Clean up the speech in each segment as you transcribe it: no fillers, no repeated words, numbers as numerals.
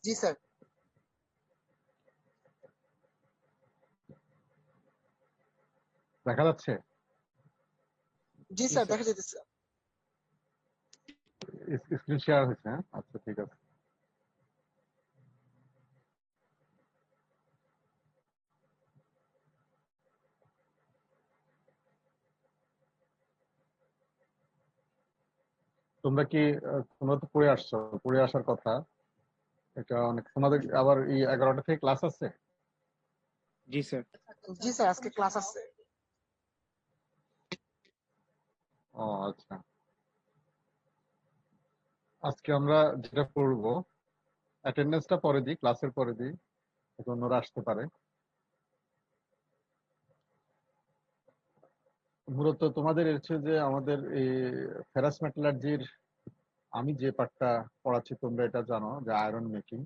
জি sir. দেখা যাচ্ছে? জি জি sir, sir. দেখা যেতেছে। স্ক্রিন শেয়ার হয়েছে? হ্যাঁ, আচ্ছা ঠিক আছে। তোমরা কি তোমরা তো পড়ে আসছো, পড়ে আসার কথা। এটা অনেক তোমাদের আবার এই 11টা থেকে ক্লাস আছে। জি স্যার। জি স্যার, আজকে ক্লাস আছে। ও আচ্ছা, আজকে আমরা যেটা করব, অ্যাটেন্ডেন্সটা পরে দিই, ক্লাসের পরে দিই, অন্যরা আসতে পারে। মূলত তোমাদের হচ্ছে যে আমাদের এই ফেরাস মেটালার্জির আমি যে পার্টটা পড়াচ্ছি তোমরা এটা জানো যে আয়রন মেকিং।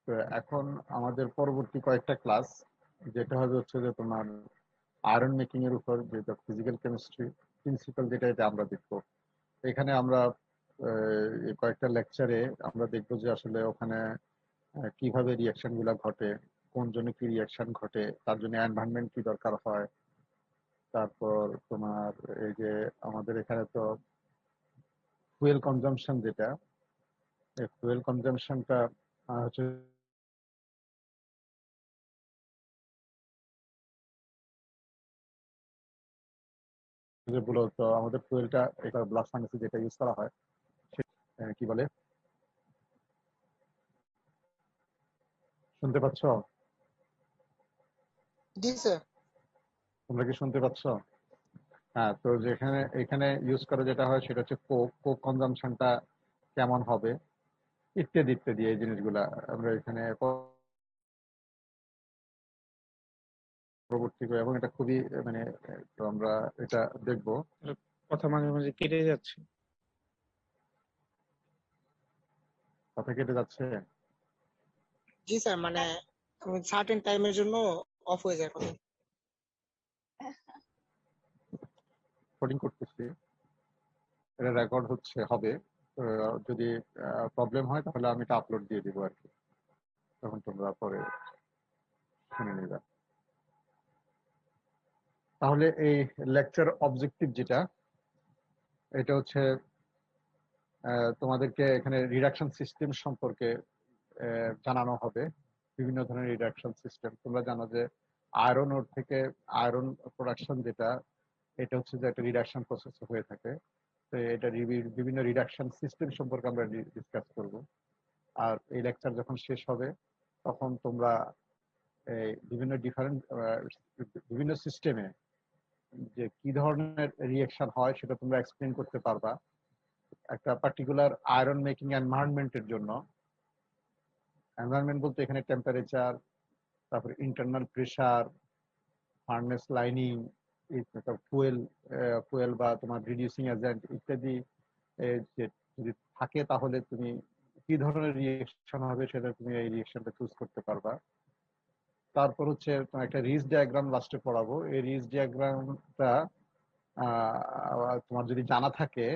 তো এখন আমাদের পরবর্তী কয়েকটা ক্লাস যেটা হবে হচ্ছে যে তোমার আয়রন মেকিং এর উপর, যেটা ফিজিক্যাল কেমিস্ট্রি প্রিন্সিপাল, যেটা এটা আমরা দেখবো। এখানে আমরা এই কয়েকটা লেকচারে আমরা দেখবো যে আসলে ওখানে কিভাবে রিয়াকশন গুলা ঘটে, কোন জন্য কি রিয়াকশন ঘটে, তার জন্য এনভায়রনমেন্ট কি দরকার হয়। তারপর তোমার এই যে আমাদের এখানে তো ফুয়েল কনজাম্পশন, যেটা এই ফুয়েল কনজাম্পশনটা হচ্ছে যে মূলত আমাদের ফুয়েলটা এটা ব্লাস্ট ফার্নেসে যেটা ইউজ করা হয় কি বলে, শুনতে পাচ্ছ? জি স্যার। তোমরা কি শুনতে পাচ্ছ? হ্যাঁ, তো যেখানে এখানে ইউজ করা যেটা হয় সেটা হচ্ছে কোক, কোক কনজাম্পশনটা কেমন হবে ইত্যাদি ইত্যাদি, এই জিনিসগুলা আমরা এখানে পরবর্তী করে, এবং এটা খুবই মানে তো আমরা এটা দেখবো। কথা মাঝে মাঝে কেটে যাচ্ছে। কথা কেটে যাচ্ছে? জি স্যার, মানে সার্টেন টাইমের জন্য অফ হয়ে যায় কথা। রেকর্ডিং করতেছি, এটা রেকর্ড হচ্ছে, হবে। যদি প্রবলেম হয় তাহলে আমি এটা আপলোড দিয়ে দিব আর কি, তখন তোমরা পরে শুনে নিবে। তাহলে এই লেকচার অবজেক্টিভ যেটা, এটা হচ্ছে তোমাদেরকে এখানে রিডাকশন সিস্টেম সম্পর্কে জানানো হবে। বিভিন্ন ধরনের রিডাকশন সিস্টেম তোমরা জানো যে আয়রন ওর থেকে আয়রন প্রোডাকশন যেটা, এটা হচ্ছে যে একটা রিডাকশন প্রসেস হয়ে থাকে। তো এটা বিভিন্ন রিডাকশন সিস্টেম সম্পর্কে আমরা ডিসকাস করব। আর এই লেকচার যখন শেষ হবে তখন তোমরা বিভিন্ন বিভিন্ন সিস্টেমে যে কি ধরনের রিয়েকশন হয় সেটা তোমরা এক্সপ্লেন করতে পারবা। একটা পার্টিকুলার আয়রন মেকিং এনভায়রনমেন্টের জন্য, এনভায়রনমেন্ট বলতে এখানে টেম্পারেচার, তারপরে internal pressure, furnace lining, fuel fuel বা তোমার রিডিউসিং এজেন্ট ইত্যাদি যে যদি থাকে তাহলে তুমি কি ধরনের রিয়েকশন হবে সেটা তুমি এই রিয়েকশনটা চুজ করতে পারবা। তারপর হচ্ছে তোমার একটা রিজ ডায়াগ্রাম লাস্টে পড়াবো। এই রিজ ডায়াগ্রামটা তোমার যদি জানা থাকে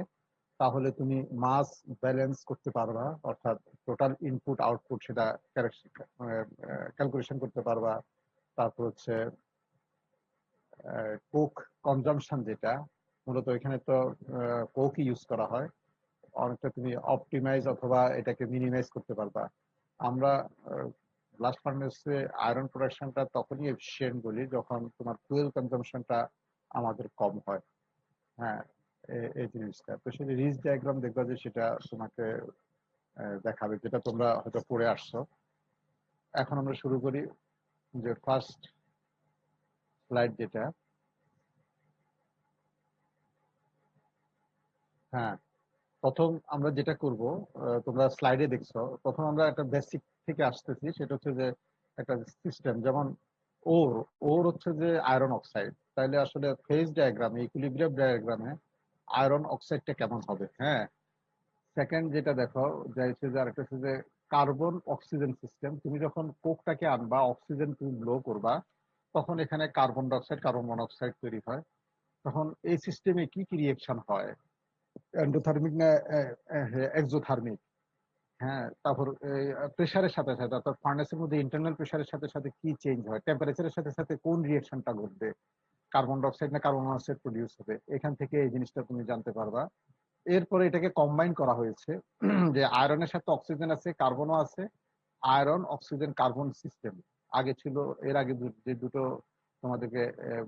তাহলে তুমি মাস ব্যালেন্স করতে পারবা, অর্থাৎ টোটাল ইনপুট আউটপুট সেটা ক্যালকুলেশন করতে পারবা। তারপর হচ্ছে কোক কনজাম্পশন, যেটা মূলত এখানে তো কোক ইউজ করা হয়, অনেকটা তুমি অপটিমাইজ অথবা এটাকে মিনিমাইজ করতে পারবা। আমরা ব্লাস্ট ফার্নেসে আয়রন প্রোডাকশনটা তখনই এফিসিয়েন্ট বলি যখন তোমার ফুয়েল কনজাম্পশনটা আমাদের কম হয়। হ্যাঁ, এই জিনিসটা তো সেটা রিজ ডায়াগ্রাম দেখবা যে সেটা তোমাকে দেখাবে, যেটা তোমরা হয়তো পড়ে আসছো। এখন আমরা শুরু করি যে ফার্স্ট স্লাইড যেটা। হ্যাঁ, প্রথম আমরা যেটা করব, তোমরা স্লাইডে দেখছো, প্রথম আমরা একটা বেসিক থেকে আসতেছি। সেটা হচ্ছে যে একটা সিস্টেম, যেমন ওর ওর হচ্ছে যে আয়রন অক্সাইড, তাইলে আসলে ফেজ ডায়াগ্রামে, ইকুইলিব্রিয়াম ডায়াগ্রামে আয়রন অক্সাইডটা কেমন হবে। হ্যাঁ, সেকেন্ড যেটা দেখো যে হচ্ছে যে আরেকটা হচ্ছে যে কার্বন অক্সিজেন সিস্টেম। তুমি যখন কোকটাকে আনবা, অক্সিজেন তুমি ব্লো করবা, তখন এখানে কার্বন ডাইঅক্সাইড, কার্বন মনোক্সাইড তৈরি হয়। তখন এই সিস্টেমে কি কি রিয়েকশন হয়, এন্ডোথার্মিক না এক্সোথার্মিক, হ্যাঁ, তারপর প্রেসারের সাথে সাথে অর্থাৎ ফার্নেসের মধ্যে ইন্টারনাল প্রেসারের সাথে সাথে কি চেঞ্জ হয়, টেম্পারেচারের সাথে সাথে কোন রিয়েকশনটা ঘটবে, কার্বন ডাইঅক্সাইড না কার্বন মনোক্সাইড প্রডিউস হবে, এখান থেকে এই জিনিসটা তুমি জানতে পারবা। এরপরে এটাকে কম্বাইন করা হয়েছে যে আয়রনের সাথে অক্সিজেন আছে, কার্বনও আছে। আয়রন অক্সিজেন কার্বন সিস্টেম আগে ছিল। এর আগে যে দুটো তোমাদেরকে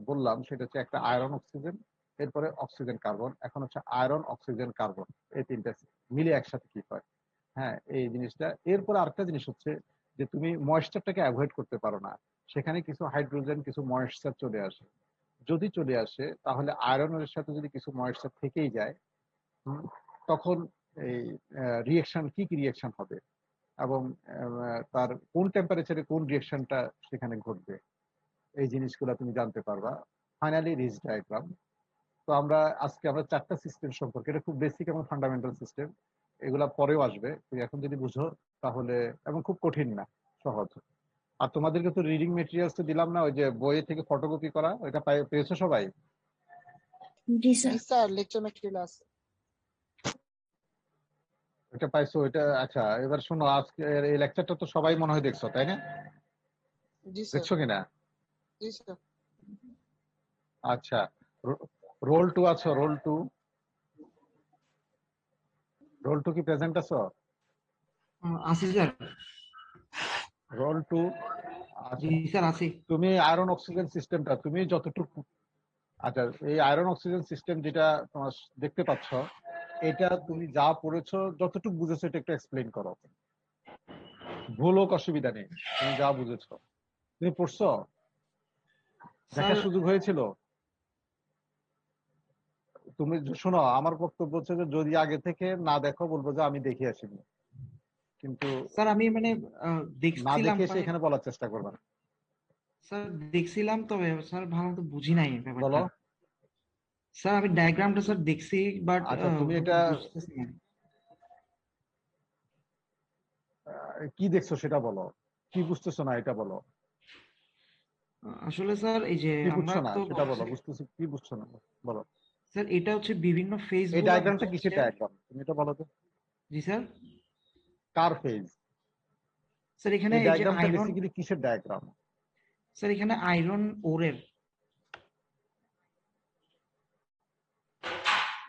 বললাম সেটা হচ্ছে একটা আয়রন অক্সিজেন, এরপরে অক্সিজেন কার্বন, এখন হচ্ছে আয়রন অক্সিজেন কার্বন। এই তিনটা মিলে একসাথে কি হয়। হ্যাঁ, এই জিনিসটা। এরপরে আরেকটা জিনিস হচ্ছে যে তুমি ময়েশ্চারটাকে অ্যাভয়েড করতে পারো না, সেখানে কিছু হাইড্রোজেন কিছু ময়েশ্চার চলে আসে। যদি চলে আসে তাহলে আয়রনের সাথে যদি কিছু ময়েশ্চার থেকেই যায়, হুম, তখন এই রিয়েকশন কি কি রিয়েকশন হবে এবং তার কোন টেম্পারেচারে কোন রিয়েকশনটা সেখানে ঘটবে, এই জিনিসগুলো তুমি জানতে পারবা। Finally Rist diagram. তো আমরা চারটা সিস্টেম সম্পর্কে, এটা খুব বেসিক এবং ফান্ডামেন্টাল সিস্টেম, এগুলা পরেও আসবে, তুমি এখন যদি বুঝো তাহলে, এবং খুব কঠিন না, সহজ। আর তোমাদেরকে তো রিডিং মেটেরিয়ালস তো দিলাম না, ওই যে বই থেকে ফটোকপি করা, ওইটা পেয়েছো সবাই? জি স্যার। জি স্যার, লেকচার ম্যাটেরিয়াল আছে। ওইটা পাইছো? ওইটা আচ্ছা, এবার শোনো, আজকে এই লেকচারটা তো সবাই মনে হয় দেখছো, তাই না? জি স্যার। দেখছো কিনা? জি স্যার। আচ্ছা, রোল 2 আছো? রোল 2, রোল 2 কি প্রেজেন্ট আছো? আছি স্যার। রোল 2। জি আচ্ছা, স্যার আছি। তুমি আয়রন অক্সিজেন সিস্টেমটা তুমি যতটুকু, আচ্ছা, এই আয়রন অক্সিজেন সিস্টেম যেটা তোমার দেখতে পাচ্ছ, এটা তুমি যা পড়েছো যতটুকু বুঝেছো এটা একটু এক্সপ্লেইন করো। ভুল হোক অসুবিধা নেই, তুমি যা বুঝেছো। তুমি পড়ছো? দেখার স্যার সুযোগ হয়েছিল? তুমি শোনো, আমার বক্তব্য হচ্ছে যে যদি আগে থেকে না দেখো বলবো যে আমি দেখে আসিনি, কিন্তু স্যার আমি মানে না দেখছিলাম দেখে এসে মানে এখানে বলার চেষ্টা করবা না। স্যার দেখছিলাম, তবে স্যার ভালো মতো বুঝি নাই বলো। ব্যাপারটা। স্যার আমি ডায়াগ্রামটা স্যার দেখছি, বাট আচ্ছা, তুমি হয়তো এটা বুঝতেছি না। কি দেখছো সেটা বলো, কি বুঝতেছো না এটা বলো। আসলে স্যার এই যে কি আমরা বুঝছো না তো সেটা বলো, বুঝতেছো কি বুঝছো না বলো। স্যার এটা হচ্ছে বিভিন্ন ফেজ এই গুলা ডায়াগ্রামটা কিসের বুঝাচ্ছে। ডায়াগ্রাম তুমি এটা বলো তো। জি স্যার। কার ফেজ? স্যার এখানে এই এই যে ডায়াগ্রামটা আয়রন, বেসিক্যালি কিসের ডায়াগ্রাম? স্যার এখানে আয়রন ওরের।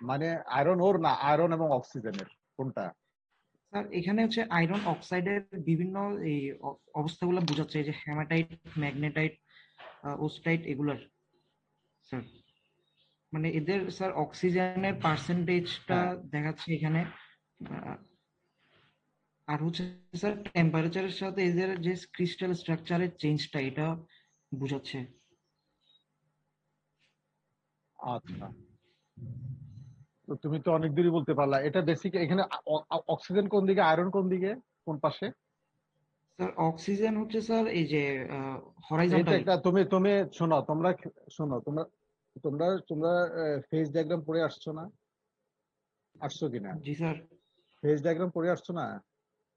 মানে আয়রন ওর না আয়রন এবং অক্সিজেনের কোনটা? স্যার এখানে হচ্ছে আয়রন অক্সাইডের বিভিন্ন এই অবস্থাগুলো বোঝাচ্ছে, এই যে হেমাটাইট, ম্যাগনেটাইট, ওস্টাইট এগুলার স্যার। মানে এদের স্যার অক্সিজেনের পার্সেন্টেজটা হ্যাঁ, দেখাচ্ছে এখানে। আহ, আর হচ্ছে স্যার টেম্পারেচারের সাথে এদের যে ক্রিস্টাল স্ট্রাকচারের চেঞ্জটা এটা বোঝাচ্ছে। আচ্ছা। তো তুমি তো অনেক দূরই বলতে পারলা। এটা বেসিক, এখানে অক্সিজেন কোন দিকে, আয়রন কোন দিকে, কোন পাশে? স্যার অক্সিজেন হচ্ছে স্যার এই যে এইটা হরাইজন্টালি। একটা, তুমি তুমি শোনো, শোনো তোমরা তোমরা তোমরা ফেজ ডায়াগ্রাম পড়ে আসছো না? আসছো কিনা? জি স্যার। ফেজ ডায়াগ্রাম পড়ে আসছো না?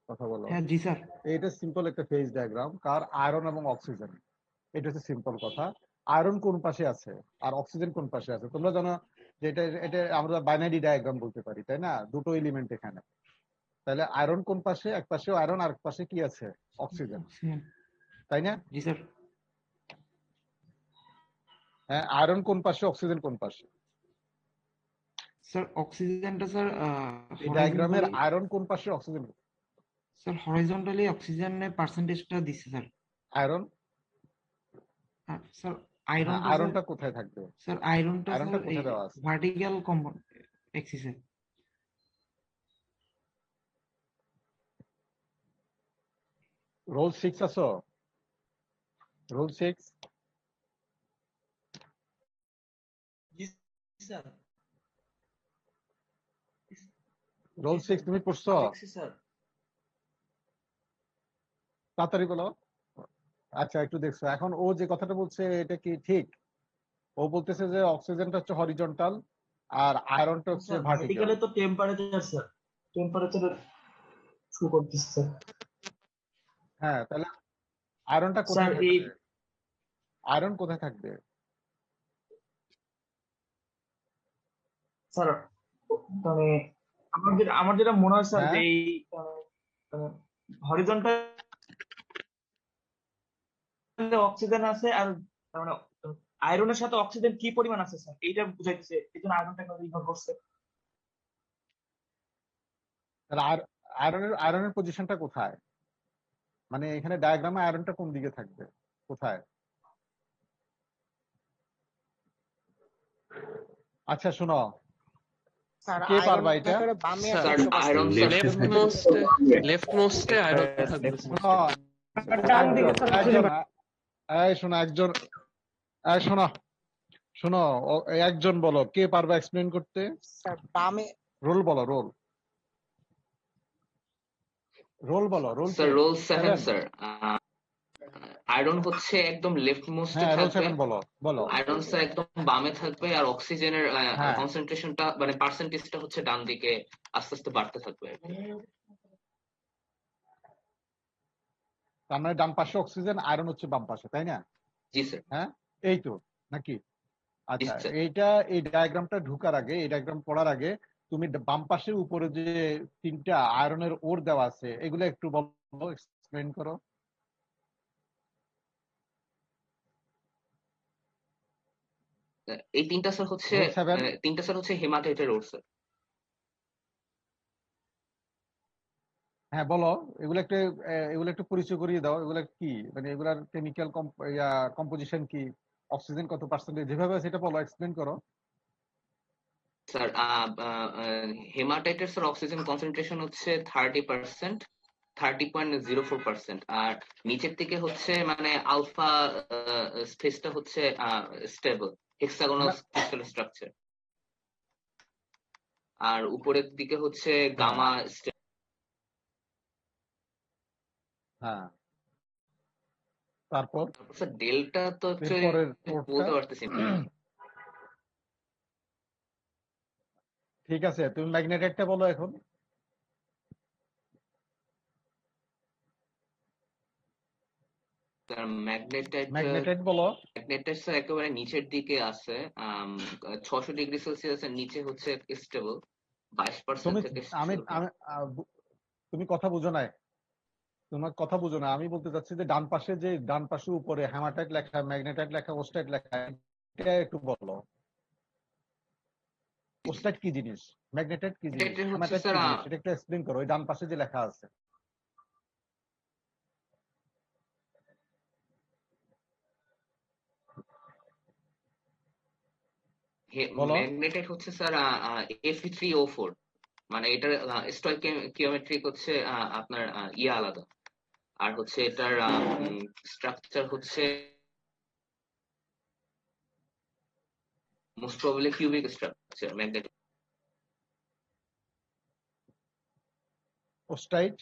কথা বলো। হ্যাঁ জি স্যার। এটা সিম্পল একটা ফেজ ডায়াগ্রাম, কার? আয়রন এবং অক্সিজেন। এটা হচ্ছে সিম্পল কথা। আয়রন কোন পাশে আছে আর অক্সিজেন কোন পাশে আছে তোমরা জানো যে এটা এটা আমরা বাইনারি ডায়াগ্রাম বলতে পারি, তাই না? দুটো এলিমেন্ট এখানে। তাহলে আয়রন কোন পাশে? এক পাশে আয়রন, আর এক পাশে কি আছে? Oxygen, oxygen. তাই না? জি স্যার। হ্যাঁ, আয়রন কোন পাশে, অক্সিজেন কোন পাশে? স্যার অক্সিজেনটা স্যার এই ডায়াগ্রামের হরাইজন্টালি। আয়রন কোন পাশে, অক্সিজেন? স্যার হরাইজন্টালি অক্সিজেনের পার্সেন্টেজটা দিচ্ছে স্যার। আয়রন? স্যার হ্যাঁ, আয়রনটা স্যার, আয়রনটা কোথায় থাকবে? স্যার আয়রনটা স্যার আয়রনটা এই কোথায় দেওয়া আছে? Vertical compound এক্সিসে। রোল 6 আছো? রোল 6? জি স্যার। রোল 6 তুমি পড়ছো? দেখছি স্যার। তাড়াতাড়ি বলো। আচ্ছা, একটু দেখছো। এখন ও যে কথাটা বলছে এটা কি ঠিক? ও বলতেছে যে অক্সিজেনটা হচ্ছে হরিজন্টাল আর আয়রনটা হচ্ছে স্যার ভার্টিক্যাল। ভার্টিক্যালে তো টেম্পারেচার স্যার, টেম্পারেচার শো করতেছে স্যার। হ্যাঁ, তাহলে আয়রনটা স্যার কোথায় এই থাকবে? আয়রন কোথায় থাকবে? স্যার মানে আমার যেটা মনে হয় স্যার যে হ্যাঁ, এই হরিজন্টাল অক্সিজেন আছে, আর তার মানে আয়রনের সাথে অক্সিজেন কি পরিমাণ আছে স্যার, এইটা বুঝাইতেছে, এই জন্য আয়রনটাকে নির্ভর করছে। আয়রনের পজিশনটা কোথায়? মানে এখানে ডায়াগ্রামে আয়রনটা কোন দিকে থাকবে, কোথায়? আচ্ছা শোনো, স্যার কে পারবা এটা? আয়রনটাকে বামে স্যার 100% আয়রন দিকে। লেফট মোস্টে আয়রন থাকবে স্যার। শোনো, ডান দিকে স্যার একজন, এই শোনো একজন, এই শোনো শোনো, একজন বলো কে পারবে এক্সপ্লেন করতে? স্যার বামে। রোল বলো, রোল রোল বলো, roll sir roll 7 7। Sir. Iron হচ্ছে একদম লেফট মোস্টে হ্যাঁ রোল থাকবে। 7 বলো, বলো। আয়রন স্যার একদম বামে থাকবে, আর অক্সিজেনের হ্যাঁ কনসেন্ট্রেশনটা মানে পার্সেন্টেজটা হচ্ছে ডান দিকে আস্তে আস্তে বাড়তে থাকবে। তার মানে ডান পাশে অক্সিজেন, আয়রন হচ্ছে বাম পাশে, তাই না? জি স্যার। হ্যাঁ এই তো নাকি? জি আচ্ছা স্যার। এইটা, এই ডায়াগ্রামটা ঢুকার আগে, এই ডায়াগ্রাম পড়ার আগে তুমি বাম পাশের উপরে যে 3টা আয়রনের ওর দেওয়া আছে এগুলো একটু বলো, এক্সপ্লেন করো। এই তিনটা স্যার হচ্ছে রোল 7। হেমাটাইটের ওর স্যার। হ্যাঁ বলো, এগুলো একটু পরিচয় করিয়ে দাও, এগুলো কি, মানে এগুলার কেমিক্যাল কম্পোজিশন কি, অক্সিজেন কত পার্সেন্টেজ, যেভাবে সেটা বলো, এক্সপ্লেন করো। স্যার হেমাটাইটের স্যার অক্সিজেন কনসেন্ট্রেশন হচ্ছে 30%, 30.04%। আর নিচের দিকে হচ্ছে মানে আলফা স্পেসটা হচ্ছে স্টেবল হেক্সাগোনাল ক্রিস্টাল স্ট্রাকচার, আর উপরের দিকে হচ্ছে হ্যাঁ গামা হ্যাঁ, তারপর স্যার ডেল্টা তো অ্যাকচুয়ালি এরপরের ওরটা বলতে পারতেছি না। ঠিক আছে, তুমি ম্যাগনেটাইটটা বলো এখন। স্যার ম্যাগনেটাইট ম্যাগনেটাইট বলো। স্যার একেবারে নিচের দিকে আছে, 600 ডিগ্রি সেলসিয়াসের নিচে হচ্ছে স্টেবল, 22% তুমি থেকে আমি শুরু করে। আমি তুমি কথা বুঝো না, তোমার কথা বুঝো না, আমি বলতে চাচ্ছি যে ডান পাশে, যে ডান পাশে উপরে হ্যামাটাইট লেখা, ম্যাগনেটাইট লেখা, ওস্টাইট লেখা, এটা একটু বলো। ওস্টাইট কি জিনিস, ম্যাগনেটাইট কি জিনিস, এটা হচ্ছে হ্যামাটাইট স্যার কি জিনিস, এটা একটু এক্সপ্লেন করো, ওই ডান পাশে যে লেখা আছে। বলো। ম্যাগনেটাইট হচ্ছে স্যার Fe3O4, মানে এটার স্টয়কিওমেট্রিক হচ্ছে আপনার ইয়া আলাদা, আর হচ্ছে এটার স্ট্রাকচার হচ্ছে most probably cubic structure magnetic. Wustite,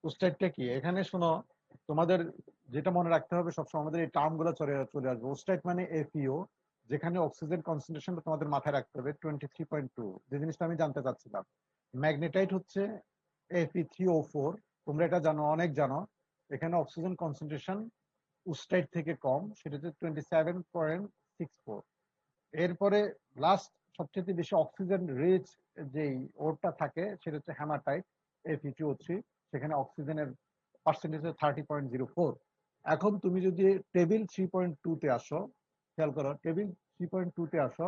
ওস্টাইটটা কি? এখানে শোনো, তোমাদের যেটা মনে রাখতে হবে সবসময়, আমাদের এই টার্ম গুলো চলে আসবে। ওস্টাইট মানে এফইও, যেখানে অক্সিজেন কনসেন্ট্রেশনটা তোমাদের মাথায় রাখতে হবে 23.2, যে জিনিসটা আমি জানতে চাচ্ছিলাম। ম্যাগনেটাইট হচ্ছে Fe3O4, তোমরা এটা জানো, অনেক জানো। এখানে অক্সিজেন কনসেন্ট্রেশন ওস্টাইট থেকে কম, সেটা হচ্ছে 27.64। এরপরে লাস্ট সবচেয়ে বেশি অক্সিজেন রিচ যেই ওরটা থাকে সেটা হচ্ছে হ্যামাটাইট Fe2O3, সেখানে অক্সিজেনের পার্সেন্টেজ 30.04। এখন তুমি যদি টেবিল 3.2 তে আসো, খেয়াল করো, টেবিল 3.2 তে আসো,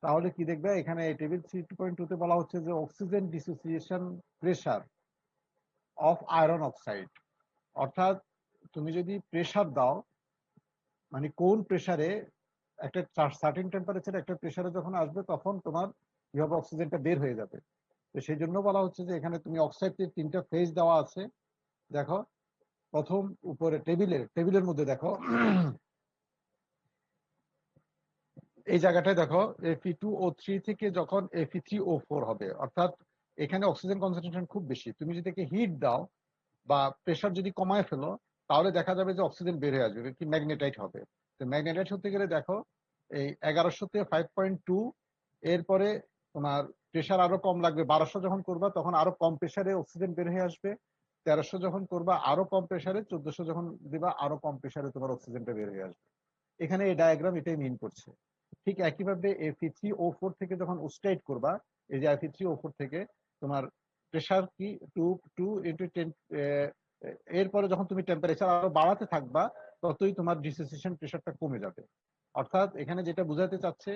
তাহলে কি দেখবে, এখানে টেবিল 3.2 তে বলা হচ্ছে যে oxygen dissociation pressure of iron oxide. অর্থাৎ তুমি যদি প্রেসার দাও, মানে কোন প্রেসারে, একটা সার্টেন টেম্পারেচার একটা প্রেসারে যখন আসবে তখন তোমার কি হবে, অক্সিজেনটা বের হয়ে যাবে। তো সেই জন্য বলা হচ্ছে যে এখানে তুমি অক্সাইডের 3টা ফেজ দেওয়া আছে। দেখো, প্রথম উপরে টেবিলের মধ্যে দেখো, এই জায়গাটায় দেখো Fe2O3 থেকে যখন Fe3O4 হবে, অর্থাৎ এখানে অক্সিজেন কনসেন্ট্রেশন খুব বেশি। তুমি যদি একে হিট দাও বা প্রেসার যদি কমায় ফেলো, তাহলে দেখা যাবে যে অক্সিজেন বের হয়ে আসবে, কি ম্যাগনেটাইট হবে। তো ম্যাগনেটাইট হতে গেলে দেখো, এই 1100 তে 5.2, এরপরে তোমার প্রেসার আরো কম লাগবে, 1200 যখন করবা তখন আরো কম প্রেসারে অক্সিজেন বের হয়ে আসবে, 1300 যখন করবা আরো কম প্রেসারে, 1400 যখন দিবা আরো কম প্রেসারে তোমার অক্সিজেনটা বের হয়ে আসবে। এখানে এই ডায়াগ্রাম এটাই মিন করছে। ঠিক একইভাবে Fe3O4 থেকে যখন ওস্টাইট করবা, এই যে Fe3O4 থেকে তোমার প্রেসার কি 2 ইন্টু 10, এরপরে যখন তুমি টেম্পারেচার আরো বাড়াতে থাকবা ততই তোমার ডিসোসিয়েশন প্রেসারটা কমে যাবে। অর্থাৎ এখানে যেটা বোঝাতে চাচ্ছে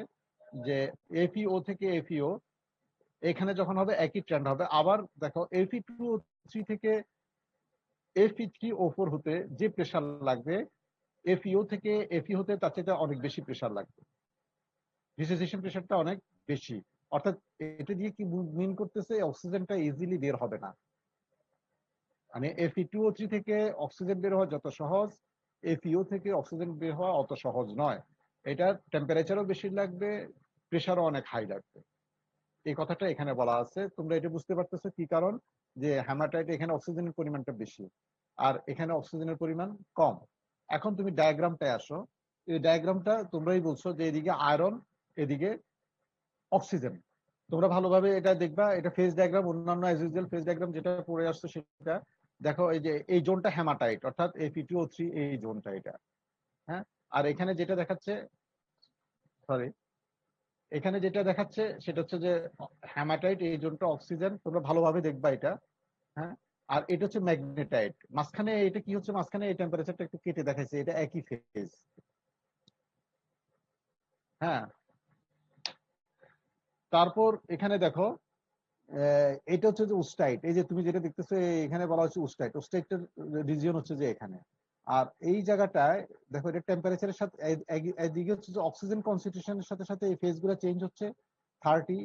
যে এপিও থেকে এফইও এখানে যখন হবে একই ট্রেন্ড হবে। আবার দেখো Fe2O3 থেকে Fe3O4 হতে যে প্রেসার লাগবে এফইও থেকে এফই হতে তার চেয়ে অনেক বেশি প্রেসার লাগবে, ডিসোসিয়েশন প্রেসারটা অনেক বেশি। অর্থাৎ এটা দিয়ে কি মিন করতেছে, অক্সিজেনটা ইজিলি বের হবে না। মানে Fe2O3 থেকে অক্সিজেন বের হওয়া যত সহজ, এফইও থেকে অক্সিজেন বের হওয়া অত সহজ নয়। এটা টেম্পারেচারও বেশি লাগবে, প্রেসারও অনেক হাই লাগবে। এই কথাটা এখানে বলা আছে। তোমরা এটা বুঝতে পারতেছো কি কারণ, যে হ্যামাটাইটে এখানে অক্সিজেনের পরিমাণটা বেশি আর এখানে অক্সিজেনের পরিমাণ কম। এখন তুমি ডায়াগ্রামটায় আসো। এই ডায়াগ্রামটা তোমরাই বলছো যে এদিকে আয়রন, এদিকে অক্সিজেন। তোমরা ভালোভাবে এটা দেখবা, এটা ফেজ ডায়াগ্রাম, অন্যান্য অ্যাজ ইউজুয়াল ফেজ ডায়াগ্রাম যেটা পড়ে আসছে সেটা দেখো। এই যে এই জোনটা হ্যামাটাইট, অর্থাৎ Fe2O3 এই জোনটা এটা, হ্যাঁ। আর এখানে যেটা দেখাচ্ছে, সরি, এখানে যেটা দেখাচ্ছে সেটা হচ্ছে যে হ্যামাটাইট এই জোনটা অক্সিজেন। তোমরা ভালোভাবে দেখবা এটা, হ্যাঁ। আর এটা হচ্ছে ম্যাগনেটাইট। মাঝখানে এটা কি হচ্ছে, মাঝখানে এই টেম্পারেচারটা একটু কেটে দেখাইছে, এটা একই ফেজ, হ্যাঁ। তারপর এখানে দেখো এটা হচ্ছে যে উস্টাইট। এই যে তুমি যেটা দেখতেছো এখানে বলা হচ্ছে উস্টাইট। উস্টাইটের রিজিয়ন হচ্ছে যে এখানে। আর এই জায়গাটায় দেখো এটা টেম্পারেচারের সাথে এদিকে হচ্ছে যে অক্সিজেন কনসেন্ট্রেশনের সাথে সাথে এই ফেজ গুলো চেঞ্জ হচ্ছে। 30,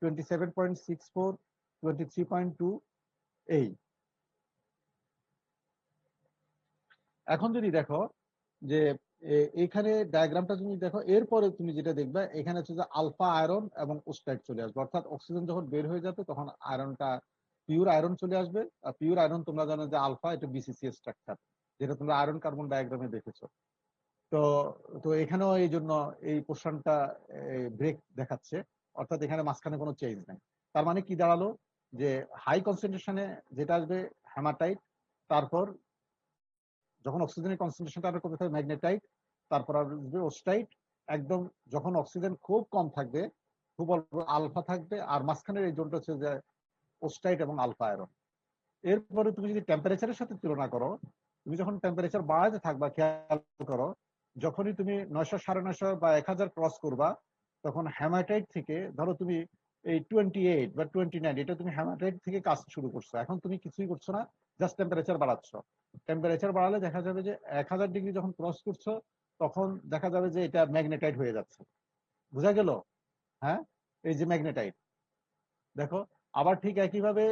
27.64, 23.2 এই। এখন যদি দেখো যে এখানে ডায়াগ্রামটা তুমি দেখো, এরপরে তুমি যেটা দেখবে এখানে হচ্ছে যে আলফা আয়রন এবং ওস্টাইট চলে আসবে। অর্থাৎ অক্সিজেন যখন বের হয়ে যাবে তখন আয়রনটা পিওর আয়রন চলে আসবে। আর পিওর আয়রন তোমরা জানো যে আলফা, এটা বিসিসিএস স্ট্রাকচার, যেটা তোমরা আয়রন কার্বন ডায়াগ্রামে দেখেছো। তো তো এখানেও এই জন্য এই পোর্শনটা ব্রেক দেখাচ্ছে, অর্থাৎ এখানে মাঝখানে কোনো চেঞ্জ নাই। তার মানে কি দাঁড়ালো, যে হাই কনসেন্ট্রেশনে যেটা আসবে হ্যামাটাইট, তারপর যখন অক্সিজেনের কনসেন্ট্রেশনটা আরো কমে থাকবে ম্যাগনেটাইট, তারপর আসবে ওস্টাইট। একদম যখন অক্সিজেন খুব কম থাকবে, খুব অল্প আলফা থাকবে, আর মাঝখানের এই জোনটা হচ্ছে যে ওস্টাইট এবং আলফা আয়রন। এরপরে তুমি যদি টেম্পারেচারের সাথে তুলনা করো, তুমি যখন টেম্পারেচার বাড়াতে থাকবা, খেয়াল করো যখনই তুমি 900, 950 বা 1000 ক্রস করবা, তখন হ্যামাটাইট থেকে ধরো তুমি এই 28 বা 29, এটা তুমি হ্যামাটাইট থেকে কাজ শুরু করছো। এখন তুমি কিছুই করছো না, জাস্ট টেম্পারেচার বাড়াচ্ছ। টেম্পারেচার বাড়ালে দেখা যাবে যে 1000 ডিগ্রি যখন ক্রস করছো তখন দেখা যাবে যে এটা ম্যাগনেটাইট হয়ে যাচ্ছে। বোঝা গেল? হ্যাঁ, এই যে ম্যাগনেটাইট দেখো। আবার ঠিক একইভাবে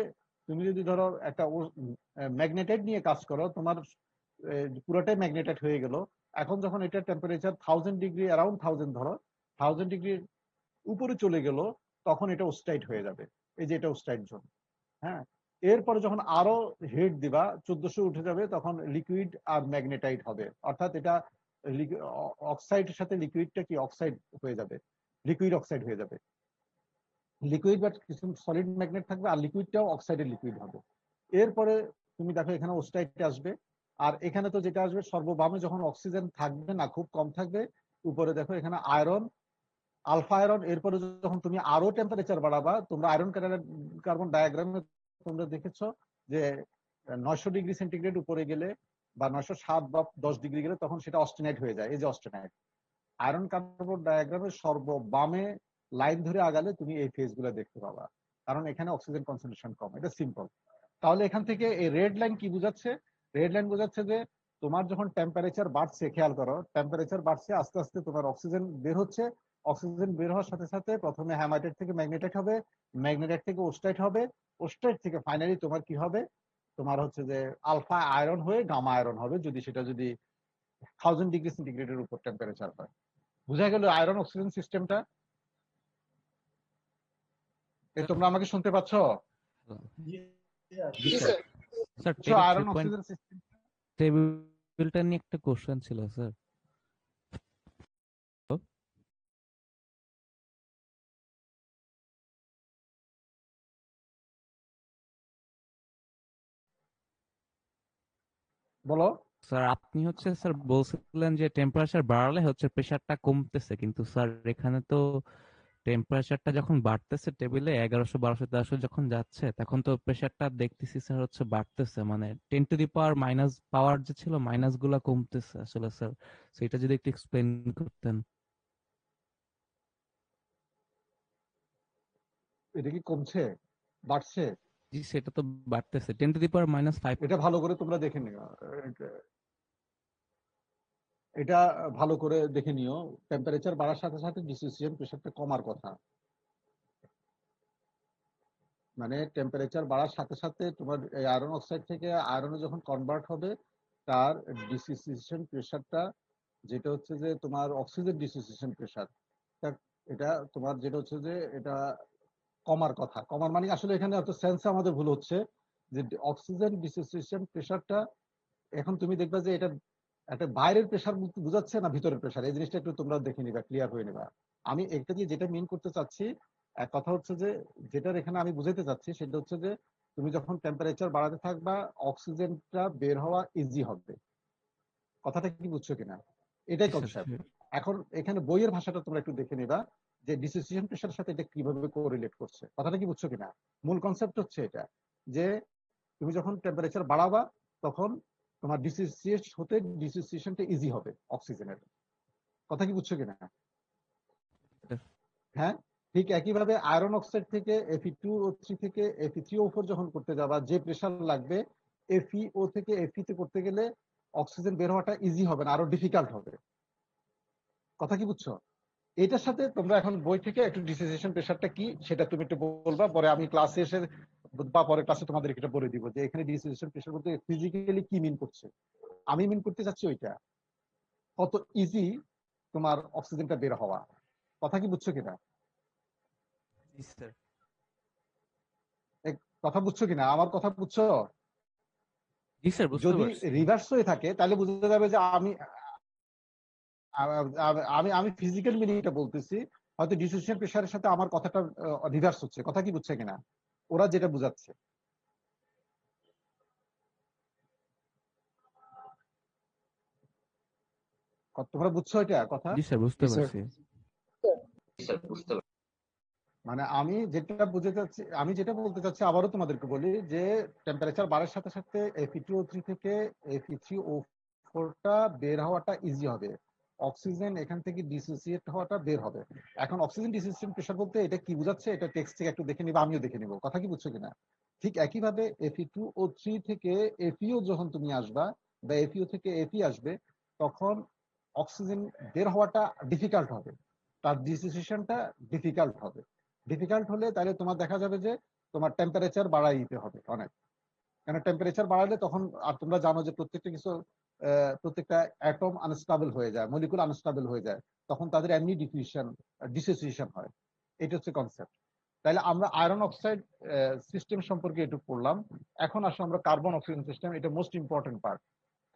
তুমি যদি ধরো একটা ম্যাগনেটাইট নিয়ে কাজ করো, তোমার পুরোটাই ম্যাগনেটাইট হয়ে গেল। এখন যখন এটা টেম্পারেচার 1000 ডিগ্রি, অ্যারাউন্ড 1000 ধরো, 1000 ডিগ্রির উপরে চলে গেল, তখন এটা ওস্টাইট হয়ে যাবে। এই যে এটা ওস্টাইট জোন, হ্যাঁ। এরপরে যখন আরো হিট দিবা, 1400 উঠে যাবে, তখন লিকুইড আর ম্যাগনেটাইট হবে। অর্থাৎ এটা অক্সাইডের সাথে লিকুইডটা কি অক্সাইড হয়ে যাবে, লিকুইড অক্সাইড হয়ে যাবে। লিকুইড বাট কিছু সলিড ম্যাগনেট থাকবে, আর লিকুইডটাও অক্সাইডের লিকুইড হবে। এরপরে তুমি দেখো এখানে ওস্টাইট আসবে। আর এখানে তো যেটা আসবে সর্ববামে, যখন অক্সিজেন থাকবে না, খুব কম থাকবে, উপরে দেখো এখানে আয়রন, আলফা আয়রন। এরপরে যখন তুমি আরো টেম্পারেচার বাড়াবা, তোমরা আয়রন কার্বন ডায়াগ্রামে তোমরা দেখেছো যে 900 ডিগ্রি সেন্টিগ্রেড উপরে গেলে বা 907 বা 10 ডিগ্রি গেলে তখন সেটা অস্টেনাইট হয়ে যায়। এই যে অস্টেনাইট, আয়রন কার্বন ডায়াগ্রামের সর্ববামে লাইন ধরে আগালে তুমি এই ফেজ গুলো দেখতে পাবা, কারণ এখানে অক্সিজেন কনসেন্ট্রেশন কম। এটা সিম্পল। তাহলে এখান থেকে এই রেড লাইন কি বোঝাচ্ছে? রেড লাইন বোঝাচ্ছে যে তোমার যখন টেম্পারেচার বাড়ছে, খেয়াল করো টেম্পারেচার বাড়ছে, আস্তে আস্তে তোমার অক্সিজেন বের হচ্ছে। অক্সিজেন বের হওয়ার সাথে সাথে প্রথমে হ্যামাটাইট থেকে ম্যাগনেটাইট হবে, ম্যাগনেটাইট থেকে ওস্টাইট হবে, ওস্টাইট থেকে ফাইনালি তোমার কি হবে, তোমার হচ্ছে যে আলফা আয়রন হয়ে গামা আয়রন হবে, যদি সেটা যদি 1000 ডিগ্রি সেন্টিগ্রেডের উপর টেম্পারেচার হয়। বুঝা গেল আয়রন অক্সিজেন সিস্টেমটা? তোমরা আমাকে শুনতে পাচ্ছ? জি sir. Sir iron oxygen system টেবিলটা নিয়ে একটা কোশ্চেন ছিল স্যার। বলো স্যার আপনি হচ্ছে স্যার বলছিলেন যে টেম্পারেচার বাড়ালে হচ্ছে প্রেসারটা কমতেছে, কিন্তু স্যার এখানে তো টেম্পারেচারটা যখন বাড়তেছে টেবিলে 1100 1200 1300 যখন যাচ্ছে তখন তো প্রেসারটা দেখতেছি স্যার হচ্ছে বাড়তেছে, মানে 10 to the power মাইনাস পাওয়ার যে ছিল মাইনাস গুলা কমতেছে আসলে স্যার, সেটা যদি একটু এক্সপ্লেন করতেন। এটা কি কমছে, বাড়ছে? জি সেটা তো বাড়তেছে 10 to the power -5। এটা ভালো করে তোমরা দেখে নিও, এটা ভালো করে দেখে নিও। টেম্পারেচার বাড়ার সাথে সাথে ডিসোসিয়েশন প্রেসারটা কমার কথা। মানে টেম্পারেচার বাড়ার সাথে সাথে তোমার এই আয়রন অক্সাইড থেকে আয়রনে যখন কনভার্ট হবে তার ডিসোসিয়েশন প্রেসারটা, যেটা হচ্ছে যে তোমার অক্সিজেন ডিসোসিয়েশন প্রেসার, এটা তোমার যেটা হচ্ছে যে এটা কমার কথা। কমার মানে আসলে এখানে একটা সেন্সে আমাদের ভুল হচ্ছে যে অক্সিজেন ডিসোসিয়েশন প্রেসারটা এখন তুমি দেখবা যে এটা একটা বাইরের প্রেসার বুঝাচ্ছে না ভিতরের প্রেসার, এই জিনিসটা একটু তোমরা দেখে নিবা, ক্লিয়ার হয়ে নিবা। আমি একটা দিয়ে যেটা মিন করতে চাচ্ছি, এক কথা হচ্ছে যে যেটার এখানে আমি বুঝাতে চাচ্ছি সেটা হচ্ছে যে তুমি যখন টেম্পারেচার বাড়াতে থাকবা অক্সিজেনটা বের হওয়া ইজি হবে। কথাটা কি বুঝছো কিনা? এটাই কনসেপ্ট। এখন এখানে বইয়ের ভাষাটা তোমরা একটু দেখে নিবা যে ডিসোসিয়েশন প্রেসারের সাথে এটা কিভাবে কোরিলেট করছে। কথাটা কি বুঝছো কিনা? মূল কনসেপ্ট হচ্ছে এটা যে তুমি যখন টেম্পারেচার বাড়াবা তখন তোমার ডিসোসিয়েট হতে ডিসোসিয়েশনটা ইজি হবে অক্সিজেনের। কথা কি বুঝছো কিনা? হ্যাঁ, ঠিক একইভাবে আয়রন অক্সাইড থেকে Fe2O3 থেকে Fe3O4 যখন করতে যাবা যে প্রেসার লাগবে, FeO থেকে Fe তে করতে গেলে অক্সিজেন বের হওয়াটা ইজি হবে না, আরো ডিফিকাল্ট হবে। কথা কি বুঝছো? এটার সাথে তোমরা এখন বই থেকে একটু ডিসোসিয়েশন প্রেসারটা কি সেটা তুমি একটু বলবা, পরে আমি ক্লাসে এসে বা পরে ক্লাসে তোমাদের এটা বলে দিব যে এখানে ডিসোসিয়েশন প্রেসার বলতে ফিজিক্যালি কি মিন করছে। আমি মিন করতে চাচ্ছি ওইটা কত ইজি তোমার অক্সিজেনটা বের হওয়া। কথা কি বুঝছো কিনা? জি স্যার। কথা বুঝছো কিনা? আমার কথা বুঝছো? জি স্যার বুঝতে যদি পারছি। রিভার্স হয়ে থাকে তাহলে বোঝা যাবে যে আমি আমি আমি ফিজিক্যাল মিনিংটা বলতেছি, হয়তো ডিসোসিয়েশন প্রেসারের সাথে আমার কথাটা রিভার্স হচ্ছে। কথা কি বুঝছে কিনা ওরা যেটা বুঝাচ্ছে? তোমরা বুঝছো এটা কথা? জি স্যার বুঝতে পারছি। স্যার বুঝতে পারছি। মানে আমি যেটা বলতে চাচ্ছি আবারও তোমাদেরকে বলি যে টেম্পারেচার বাড়ার সাথে সাথে Fe2O3 থেকে Fe3O4টা বের হওয়াটা ইজি হবে, অক্সিজেন এখান থেকে ডিসোসিয়েট হওয়াটা বের হবে। এখন অক্সিজেন ডিসোসিয়েশন প্রেসার বলতে এটা কি বোঝাচ্ছে এটা টেক্সট থেকে একটু দেখে নিবা, আমিও দেখে নিব। কথা কি বুঝছো কিনা? ঠিক একইভাবে Fe2O3 থেকে FeO যখন তুমি আসবা বা FeO থেকে Fe আসবে তখন অক্সিজেন বের হওয়াটা ডিফিকাল্ট হবে, তার ডিসোসিয়েশনটা ডিফিকাল্ট হবে। ডিফিকাল্ট হলে তাহলে তোমার দেখা যাবে যে তোমার টেম্পারেচার বাড়াই দিতে হবে অনেক। কেন টেম্পারেচার বাড়ালে তখন, আর তোমরা জানো যে প্রত্যেকটা কিছু প্রত্যেকটা অ্যাটম আনস্টেবল হয়ে যায়, মলিকুল আনস্টেবল হয়ে যায়, তখন তাদের এমনি ডিসোসিয়েশন হয়। এটা হচ্ছে কনসেপ্ট। তাহলে আমরা আয়রন অক্সাইড সিস্টেম সম্পর্কে একটু পড়লাম। এখন আসলে আমরা কার্বন অক্সিজেন সিস্টেম, এটা মোস্ট ইম্পর্টেন্ট পার্ট।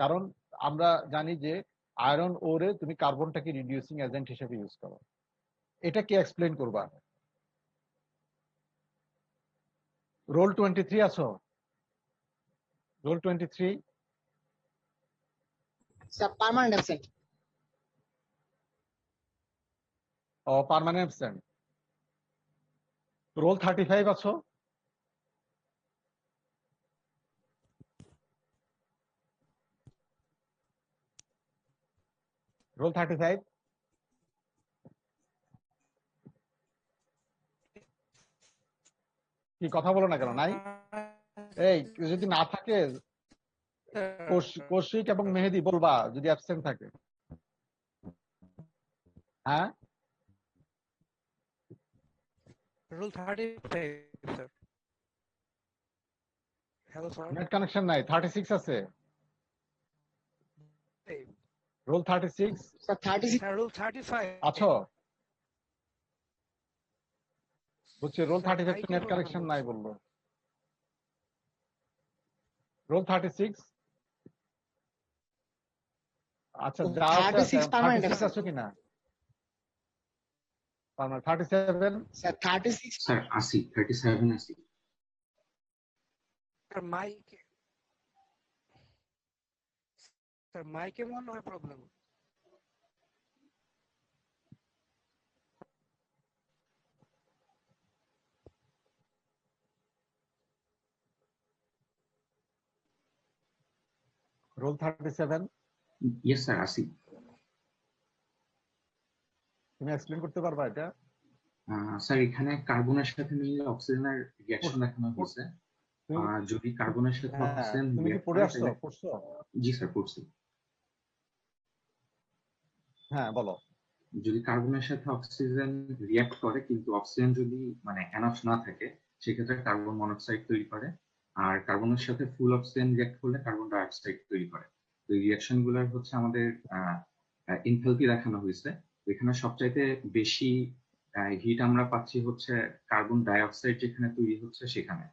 কারণ আমরা জানি যে আয়রন ওরে তুমি কার্বনটাকে রিডিউসিং এজেন্ট হিসেবে ইউজ করো। এটা কে এক্সপ্লেন করবা? রোল 23 আছো? Roll 23 sir permanent absent. ও পার্মানেন্ট অ্যাবসেন্ট। রোল 35 আছো? রোল 35 কি কথা বলো না কেন? নাই? এই যদি না থাকে কৌশিক এবং মেহেদি বলবা যদি অ্যাবসেন্ট থাকে। হ্যাঁ, Rule 35, sir. Hello, sir. Net connection নাই। 36 আছে। Hey, roll 36 sir 36 sir, Rule 35. আছো? বুঝছি, রোল Sir, 35 তো মাইকে নেট প্রবলেম কানেকশন নাই হচ্ছে। বললো। রোল 36 আচ্ছা, যা আছে 36 পার্মানেন্ট 36 আছো কিনা? 37 স্যার 36 স্যার 37 আসি। Sir, মাইকে মনে হয় প্রবলেম। রোল 37 ইয়েস স্যার আসি। তুমি এক্সপ্লেন করতে পারবা এটা? স্যার এখানে কার্বনের সাথে মিলে অক্সিজেনের রিঅ্যাকশন দেখানো হয়েছে। যদি কার্বনের সাথে হ্যাঁ, অক্সিজেন তুমি কি রিঅ্যাক্ট পড়ে করে আসছো? তাহলে পড়ছো? জি স্যার পড়ছি। হ্যাঁ বলো। যদি কার্বনের সাথে অক্সিজেন রিঅ্যাক্ট করে কিন্তু অক্সিজেন যদি মানে এনাফ না থাকে সেক্ষেত্রে কার্বন মনোক্সাইড তৈরি করে, আর কার্বনের সাথে ফুল অক্সিজেন রিঅ্যাক্ট করলে কার্বন ডাই অক্সাইড তৈরি করে। তো এই রিঅ্যাকশন গুলোর হচ্ছে আমাদের এনথালপি দেখানো হয়েছে। এখানে সবচাইতে বেশি হিট আমরা পাচ্ছি হচ্ছে কার্বন ডাই অক্সাইড যেখানে তৈরি হচ্ছে সেখানে।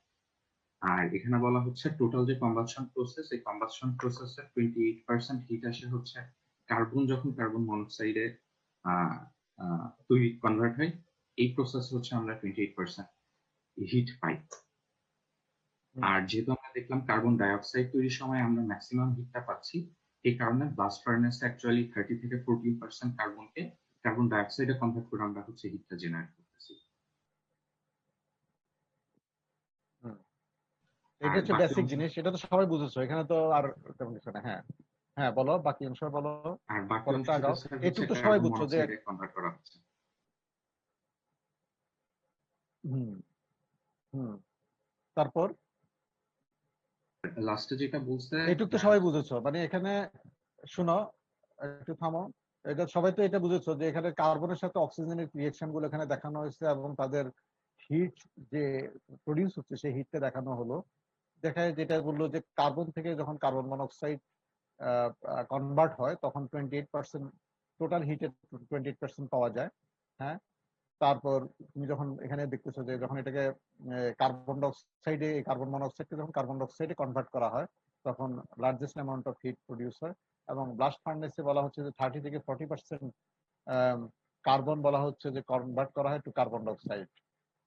আর এখানে বলা হচ্ছে টোটাল যে কম্বাসশন প্রসেস, এই কম্বাসশন প্রসেসের 28% হিট আসে হচ্ছে কার্বন যখন কার্বন মনোক্সাইডে তৈরি কনভার্ট হয়, এই প্রসেস হচ্ছে আমরা 28% হিট পাই। আর যেহেতু আমরা দেখলাম কার্বন ডাই অক্সাইড তৈরির সময় আমরা ম্যাক্সিমাম হিটটা পাচ্ছি, এই কারণে ব্লাস্ট ফার্নেস অ্যাকচুয়ালি 30 থেকে 14% কার্বনকে কার্বন ডাই অক্সাইডে কনভার্ট করে আমরা হচ্ছে হিটটা জেনারেট করতেছি। এটা হচ্ছে বেসিক জিনিস, এটা তো সবাই বুঝেছো, এখানে তো আর তেমন কিছু না। হ্যাঁ হ্যাঁ বলো বাকি অংশ বলো। আর বাকি পরেরটা আগাও। অংশটা এইটুকু হচ্ছে তো সবাই কার্বন বুঝছো যে মনোক্সাইডে কনভার্ট করা হচ্ছে। হুম হুম তারপর লাস্টে যেটা বলছে এইটুকু তো সবাই বুঝেছো, মানে এখানে শুনো একটু থামো। এটা সবাই তো এটা বুঝেছো যে এখানে কার্বনের সাথে অক্সিজেনের রিঅ্যাকশন গুলো এখানে দেখানো হয়েছে এবং তাদের হিট যে প্রডিউস হচ্ছে সেই হিটটা দেখানো হলো। দেখায় যেটা বললো যে কার্বন থেকে যখন কার্বন মনোক্সাইড কনভার্ট হয় তখন 28% টোটাল হিটের 28% পাওয়া যায়। হ্যাঁ, তারপর তুমি যখন এখানে দেখতেছো যে যখন এটাকে কার্বন ডাইঅক্সাইডে কার্বন মনোক্সাইডকে যখন কার্বন ডাইঅক্সাইডে কনভার্ট করা হয় তখন largest amount of heat produce হয়। এবং ব্লাস্ট ফার্নেসে বলা হচ্ছে যে 30 থেকে 40% কার্বন বলা হচ্ছে যে কনভার্ট করা হয় টু কার্বন ডাইঅক্সাইড।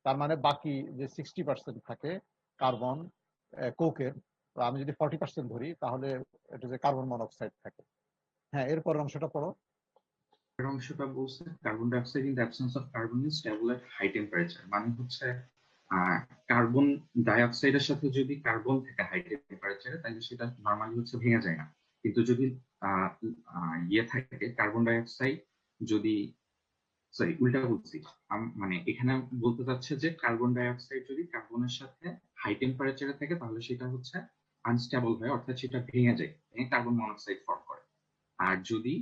তার মানে বাকি যে 60% থাকে কার্বন কোকের, আমি যদি 40% ধরি তাহলে এটা যে কার্বন মনোক্সাইড থাকে। হ্যাঁ, এরপর অংশটা পড়ো। এর অংশটা বলছে carbon die oxide in the absence of carbon is stable at high temperature. মানে হচ্ছে কার্বন ডাই অক্সাইডের সাথে যদি কার্বন থাকে হাই টেম্পারেচারে তাহলে সেটা নরমালি হচ্ছে ভেঙে যায় না। কিন্তু যদি ইয়ে থাকে কার্বন ডাই অক্সাইড যদি সরি উল্টা বলছি, মানে এখানে বলতে চাচ্ছে যে কার্বন ডাই অক্সাইড যদি কার্বনের সাথে হাই টেম্পারেচারে থাকে তাহলে সেটা হচ্ছে আনস্টেবল হয়, অর্থাৎ সেটা ভেঙে যায়, ভেঙে কার্বন মনোক্সাইড ফর্ম করে। আর যদি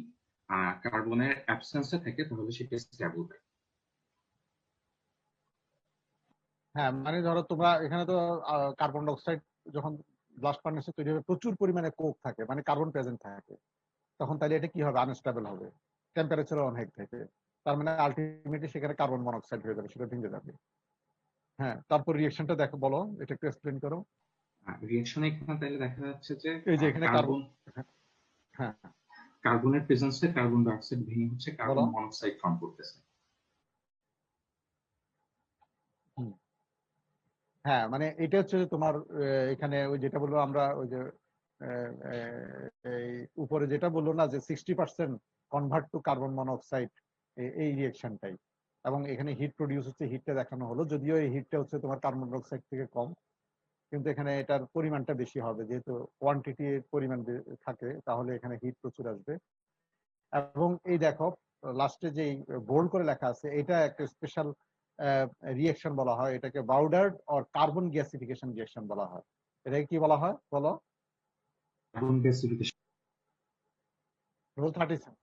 কার্বনের অ্যাবসেন্সে থাকে তাহলে সেটা স্টেবল হয়। হ্যাঁ, মানে ধরো তোমরা এখানে তো কার্বন ডাইঅক্সাইড যখন ব্লাস্ট ফার্নেসে তৈরি হবে প্রচুর পরিমাণে কোক থাকে, মানে কার্বন প্রেজেন্ট থাকে, তখন তাহলে এটা কি হবে? আনস্টেবল হবে, টেম্পারেচার অনেক থাকে। তার মানে আলটিমেটলি সেখানে কার্বন মনোক্সাইড হয়ে যাবে, সেটা ভেঙে যাবে। হ্যাঁ, তারপর রিঅ্যাকশনটা দেখো, বলো এটা একটু এক্সপ্লেন করো। রিঅ্যাকশনে এখানে তাহলে দেখা যাচ্ছে যে এই যে এখানে কার্বন, হ্যাঁ কার্বনের প্রেজেন্সে কার্বন ডাই অক্সাইড ভেঙে হচ্ছে কার্বন বলো। মনোক্সাইড ফর্ম করতেছে। হ্যাঁ, মানে এটা হচ্ছে তোমার এখানে ওই যেটা বলবো আমরা ওই যে এই উপরে যেটা বললো না যে 60% কনভার্ট টু কার্বন মনোক্সাইড, এই রিঅ্যাকশনটাই। এবং এখানে হিট প্রডিউস হচ্ছে, হিটটা দেখানো হলো, যদিও এই হিটটা হচ্ছে তোমার কার্বন ডাইঅক্সাইড থেকে কম, কিন্তু এখানে এটার পরিমাণটা বেশি হবে, যেহেতু কোয়ান্টিটির পরিমাণ থাকে তাহলে এখানে হিট প্রচুর আসবে। এবং এই দেখো লাস্টে যে বোল্ড করে লেখা আছে, এটা একটা স্পেশাল রিঅ্যাকশন বলা হয়, এটাকে বাউডার্ড অর কার্বন গ্যাসিফিকেশন রিঅ্যাকশন বলা হয়। এটাকে কি বলা হয় বলো? Carbon gasification. রোল 37।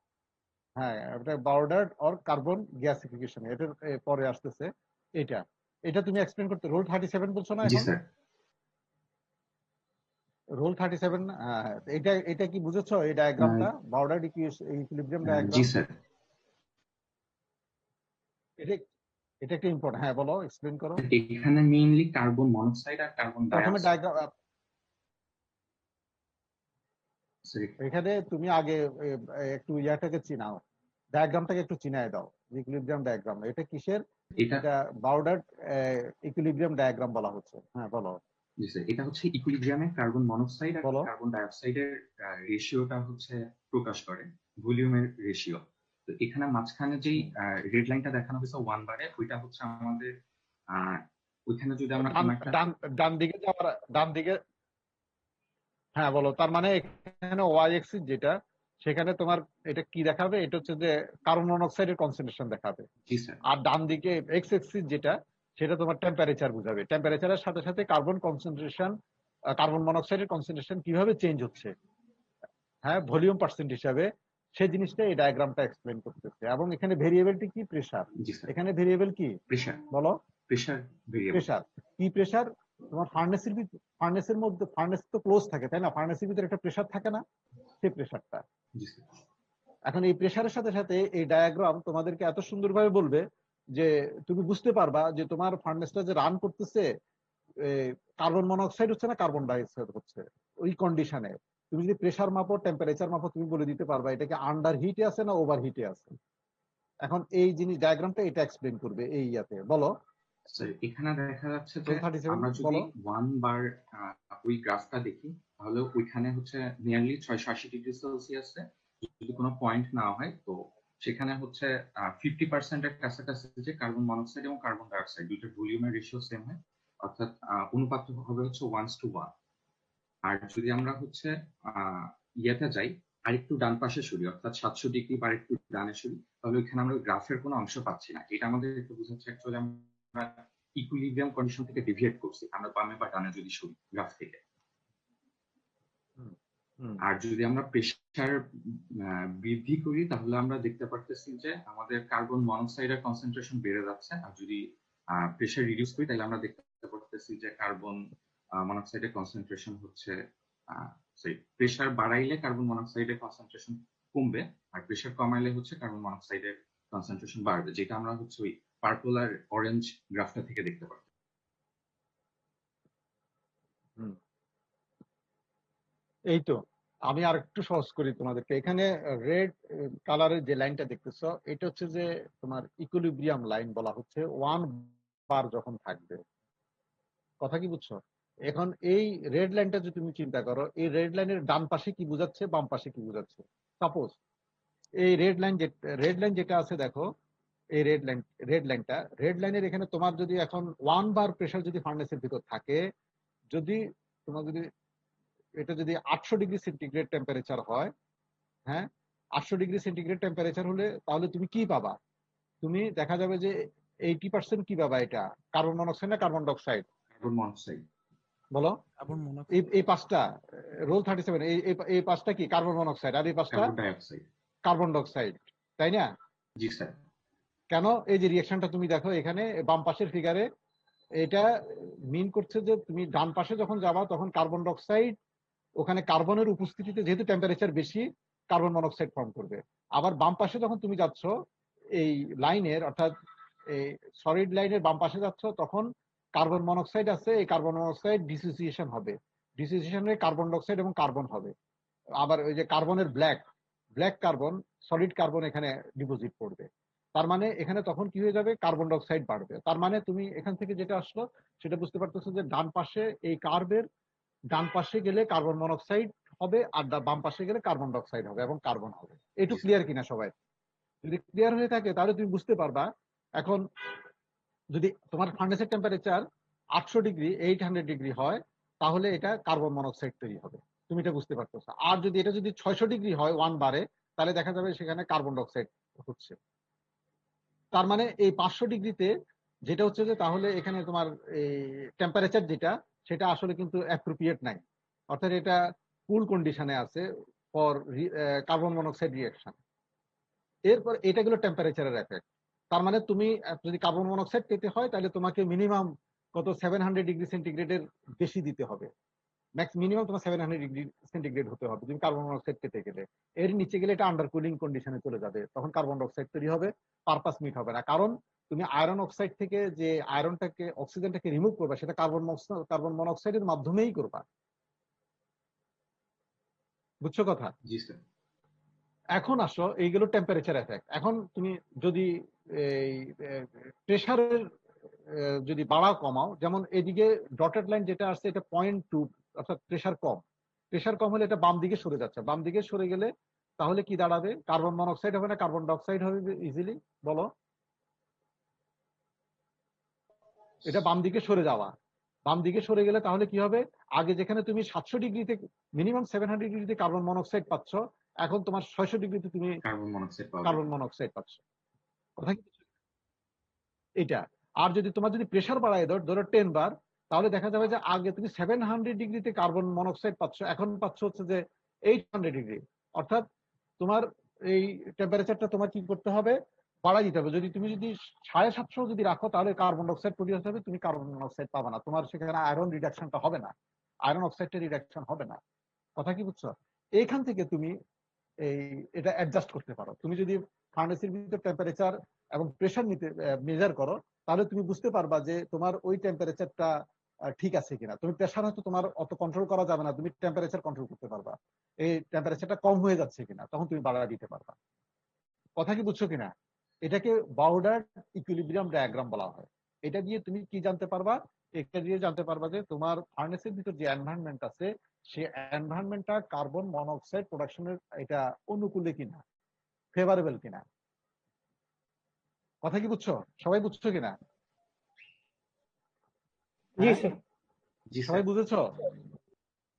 হ্যাঁ, এটা বাউডার্ড অর কার্বন গ্যাসিফিকেশন, এটার পরে আসতেছে এটা। এটা তুমি এক্সপ্লেন করতে, রোল 37 বলছো না জি এখন? স্যার। রোল 37, এটা এটা কি বুঝেছো এই ডায়াগ্রামটা, বাউডার্ড ইকুইলিব্রিয়াম ডায়াগ্রাম? জি স্যার। এটা এটা একটা ইম্পর্টেন্ট। হ্যাঁ বলো, এক্সপ্লেন করো। এখানে মেইনলি কার্বন মনোক্সাইড আর কার্বন ডাই প্রথমে অক্সাইড। ডায়াগ্রাম, এখানে তুমি আগে একটু ইয়াটাকে চিনাও, ডায়াগ্রামটাকে একটু চিনায় দাও। ইকুইলিব্রিয়াম ডায়াগ্রাম এটা কিসের? এটা বাউডার্ড ইকুইলিব্রিয়াম ডায়াগ্রাম বলা হচ্ছে। হ্যাঁ বলো। জি স্যার, এটা হচ্ছে ইকুইলিব্রিয়ামে কার্বন মনোক্সাইড আর কার্বন ডাই অক্সাইডের রেশিওটা হচ্ছে প্রকাশ করে, ভলিউমের রেশিও। তো এখানে মাঝখানে যেই রেড লাইনটা দেখানো হয়েছে 1 বারে, ওইটা হচ্ছে আমাদের ওইখানে যদি আমরা ডান দিকে যাওয়ার, ডান দিকে, হ্যাঁ বলো, তার মানে এখানে ওয়াই এক্সিস যেটা, সেখানে তোমার এটা কি দেখাবে, এটা হচ্ছে যে কার্বন মনোক্সাইডের কনসেন্ট্রেশন দেখাবে। জি স্যার। আর ডান দিকে এক্স এক্সিস যেটা, সেটা তোমার টেম্পারেচার বুঝাবে। টেম্পারেচারের সাথে সাথে কার্বন কনসেন্ট্রেশন, কার্বন মনোক্সাইডের কনসেন্ট্রেশন কিভাবে চেঞ্জ হচ্ছে, হ্যাঁ, ভলিউম পার্সেন্ট হিসাবে, সেই জিনিসটা এই ডায়াগ্রামটা এক্সপ্লেন করতেছে। এবং এখানে ভেরিয়েবলটি কি? প্রেসার। জি স্যার। এখানে ভেরিয়েবল কি প্রেশার। বলো? Pressure variable. প্রেসার। কি প্রেসার? তোমার ফার্নেসের মধ্যে, ফার্নেস তো ক্লোজ থাকে তাই না, ফার্নেসের ভিতরে একটা প্রেসার থাকে না, সেই প্রেসারটা। জি স্যার। এখন এই প্রেসারের সাথে সাথে এই ডায়াগ্রাম তোমাদেরকে এত সুন্দরভাবে বলবে যে তুমি বুঝতে পারবা যে তোমার ফার্নেসটা যে রান করতেছে, কার্বন মনোক্সাইড হচ্ছে না কার্বন ডাইঅক্সাইড হচ্ছে। ওই কন্ডিশনে তুমি যদি প্রেসার মাপো, টেম্পারেচার মাপো, তুমি বলে দিতে পারবা এটা কি আন্ডার হিটে আছে না ওভার হিটে আছে। এখন এই জিনিস ডায়াগ্রামটা এটা এক্সপ্লেন করবে এই ইয়াতে। বলো স্যার এখানে দেখা যাচ্ছে যে 37 আমরা যদি বলো। 1 বার ওই গ্রাফটা দেখি, তাহলে ওইখানে হচ্ছে নিয়ারলি 680 ডিগ্রি সেলসিয়াসে যদি কোনো পয়েন্ট না হয়, তো সেখানে হচ্ছে 50% এর কাছাকাছি যে কার্বন মনোক্সাইড এবং কার্বন ডাইঅক্সাইড দুইটার ভলিউমের রেশিও সেম হয়, অর্থাৎ অনুপাত হবে হচ্ছে 1:1। আর যদি আমরা হচ্ছে ইয়েতে যাই, আরেকটু ডান পাশে সরি, অর্থাৎ 700 ডিগ্রি বা একটু ডানে সরি, তাহলে ওইখানে আমরা গ্রাফের কোনো অংশ পাচ্ছি না। এটা আমাদের একটু বোঝাচ্ছে অ্যাকচুয়ালি আমরা ইকুইলিব্রিয়াম কন্ডিশন থেকে ডেভিয়েট করছি, আমরা বামে বা ডানে যদি সরি গ্রাফ থেকে। আর যদি আমরা প্রেসার বৃদ্ধি করি, তাহলে আমরা দেখতে পারতেছি যে আমাদের কার্বন মনোক্সাইডের কনসেন্ট্রেশন বেড়ে যাচ্ছে। আর যদি প্রেসার রিডিউস করি, তাহলে আমরা দেখতে পারতেছি যে কার্বন মনোক্সাইডের কনসেন্ট্রেশন হচ্ছে, প্রেসার বাড়াইলে কার্বন মনোক্সাইডের কনসেন্ট্রেশন কমবে, আর প্রেসার কমাইলে হচ্ছে কার্বন মনোক্সাইডের কনসেন্ট্রেশন বাড়বে, যেটা আমরা হচ্ছে ওই পার্পল আর অরেঞ্জ গ্রাফটা থেকে দেখতে পারবো। এই তো আমি আর একটু সহজ করি তোমাদেরকে। এখানে রেড কালারের যে লাইনটা দেখতেছো, এটা হচ্ছে যে তোমার ইকুইলিব্রিয়াম লাইন বলা হচ্ছে। 1 বার যখন থাকবে, কথা কি বুঝছো? এখন এই রেড লাইনটা যদি তুমি চিন্তা করো, এই রেড লাইনের ডান পাশে কি বোঝাচ্ছে, বাম পাশে কি বোঝাচ্ছে। সাপোজ এই রেড লাইন যেটা আছে দেখো, এই রেড লাইনের এখানে তোমার যদি এখন 1 বার প্রেসার যদি ফার্নেসের ভিতর থাকে, যদি তোমার যদি এটা যদি 800 ডিগ্রি সেন্টিগ্রেড টেম্পারেচার হয়, হ্যাঁ 800 ডিগ্রি সেন্টিগ্রেড টেম্পারেচার হলে তাহলে তুমি কি পাবা? তুমি দেখা যাবে যে 80% কি পাবা, এটা কার্বন মনোক্সাইড না কার্বন ডাইঅক্সাইড? Carbon monoxide. বলো কার্বন মনোক্সাইড। এই পাঁচটা রোল 37, এই পাঁচটা কি কার্বন মনোক্সাইড, আর এই পাঁচটা কার্বন ডাইঅক্সাইড, কার্বন ডাইঅক্সাইড, তাই না? জি স্যার। কেন? এই যে রিঅ্যাকশনটা তুমি দেখো এখানে বাম পাশের ফিগারে, এটা মিন করছে যে তুমি ডান পাশে যখন যাবা তখন কার্বন ডাইঅক্সাইড, ওখানে কার্বনের উপস্থিতিতে যেহেতু টেম্পারেচার বেশি, কার্বন মনোক্সাইড ফর্ম করবে। আবার বাম পাশে যখন তুমি যাচ্ছ এই লাইনের, অর্থাৎ এই সলিড লাইনের বাম পাশে যাচ্ছ, তখন কার্বন মনোক্সাইড আছে, এই কার্বন মনোক্সাইড ডিসোসিয়েশন হবে, ডিসোসিয়েশনে কার্বন ডাইঅক্সাইড এবং কার্বন হবে। আবার ওই যে কার্বনের ব্ল্যাক কার্বন, সলিড কার্বন এখানে ডিপোজিট করবে। তার মানে এখানে তখন কি হয়ে যাবে, কার্বন ডাইঅক্সাইড বাড়বে। তার মানে তুমি এখান থেকে যেটা আসলো সেটা বুঝতে পারতেছো যে ডান পাশে এই কার্ভের ডান পাশে গেলে কার্বন মনোক্সাইড হবে, আর বাম পাশে গেলে কার্বন ডাইঅক্সাইড হবে এবং কার্বন হবে। একটু ক্লিয়ার কিনা সবাই? যদি ক্লিয়ার হয়ে থাকে তাহলে তুমি বুঝতে পারবা। এখন যদি তোমার ফার্নেসের টেম্পারেচার 800 ডিগ্রি 800 ডিগ্রি হয়, তাহলে এটা কার্বন মনোক্সাইড তৈরি হবে, তুমি এটা বুঝতে পারতেছো। আর যদি এটা যদি 600 ডিগ্রি হয় 1 বারে, তাহলে দেখা যাবে সেখানে কার্বন ডাইঅক্সাইড হচ্ছে। তার মানে এই 500 ডিগ্রিতে যেটা হচ্ছে যে, তাহলে এখানে তোমার এই টেম্পারেচার যেটা, সেটা আসলে কিন্তু অ্যাপ্রোপ্রিয়েট নাই, অর্থাৎ এটা কুল কন্ডিশনে আছে ফর কার্বন মনোক্সাইড রিঅ্যাকশন। এরপর এটা গেল টেম্পারেচারের এফেক্ট। তার মানে তুমি যদি কার্বন মনোক্সাইড পেতে হয়, তাহলে তোমাকে মিনিমাম কত 700 ডিগ্রি সেন্টিগ্রেডের বেশি দিতে হবে, মিনিমাম তোমার 700 ডিগ্রি সেন্টিগ্রেড হতে হবে তুমি কার্বন মনোক্সাইড পেতে গেলে। এর নিচে গেলে এটা আন্ডার কুলিং কন্ডিশনে চলে যাবে, তখন কার্বন ডাইঅক্সাইড তৈরি হবে, পারপাস মিট হবে না। কারণ তুমি আয়রন অক্সাইড থেকে যে আয়রনটাকে, অক্সিজেনটাকে রিমুভ করবা, সেটা কার্বন মনোক্সাইডের মাধ্যমেই করবা। বুঝছো কথা? জি স্যার। এখন আসো, এইগুলো টেম্পারেচার এফেক্ট। এখন তুমি যদি এই প্রেসারের যদি বাড়াও কমাও, যেমন এদিকে ডটেড লাইন যেটা আসছে এটা 0.2, অর্থাৎ প্রেসার কম হলে এটা বাম দিকে সরে যাচ্ছে। বাম দিকে সরে গেলে তাহলে কি দাঁড়াবে? কার্বন মনোক্সাইড হবে না কার্বন ডাইঅক্সাইড হবে? ইজিলি বলো। এটা বাম দিকে সরে যাওয়া, বাম দিকে সরে গেলে তাহলে কি হবে, আগে যেখানে তুমি 700 ডিগ্রিতে মিনিমাম 700 ডিগ্রিতে কার্বন মনোক্সাইড পাচ্ছ, এখন তোমার 600 ডিগ্রিতে তুমি কার্বন মনোক্সাইড পাওয়া কার্বন যাবে। মনোক্সাইড পাচ্ছ। কথা কি এটা? আর যদি তোমার যদি প্রেসার বাড়ায় ধরো 10 বার, তাহলে দেখা যাবে যে আগে তুমি 700 ডিগ্রিতে কার্বন মনোক্সাইড পাচ্ছ, এখন পাচ্ছ হচ্ছে যে 800 ডিগ্রি। অর্থাৎ তোমার এই টেম্পারেচারটা তোমার কি করতে হবে, বাড়াই দিতে হবে। যদি তুমি 750 যদি রাখো, তাহলে কার্বন ডাইঅক্সাইড প্রডিউস হবে, তুমি কার্বন মনোক্সাইড পাবে না, তোমার সেখানে আয়রন রিডাকশনটা হবে না, আয়রন অক্সাইডের রিডাকশন হবে না। কথা কি বুঝছো? এইখান থেকে তুমি এটা অ্যাডজাস্ট করতে পারো। তুমি যদি ফার্নেসের ভিতর টেম্পারেচার এবং প্রেসার নিতে মেজার করো, তাহলে তুমি বুঝতে পারবা যে তোমার ওই টেম্পারেচারটা ঠিক আছে কিনা। তুমি প্রেসার হয়তো তোমার অত কন্ট্রোল করা যাবে না, তুমি টেম্পারেচার কন্ট্রোল করতে পারবা, এই টেম্পারেচারটা কম হয়ে যাচ্ছে কিনা, তখন তুমি বাড়ায় দিতে পারবা। কথা কি বুঝছো কিনা? এটাকে বাউডার ইকুইলিব্রিয়াম ডায়াগ্রাম বলা হয়। এটা দিয়ে তুমি কি জানতে পারবা, এটা দিয়ে জানতে পারবা যে তোমার ফার্নেসের ভিতর যে এনভায়রনমেন্ট আছে, সেই এনভায়রনমেন্টটা কার্বন মনোক্সাইড প্রোডাকশনের এটা অনুকূলে কিনা, ফেভারেবল কিনা। কথা কি বুঝছো? সবাই বুঝছো কিনা? জি স্যার। জি সবাই স্যার। বুঝেছো?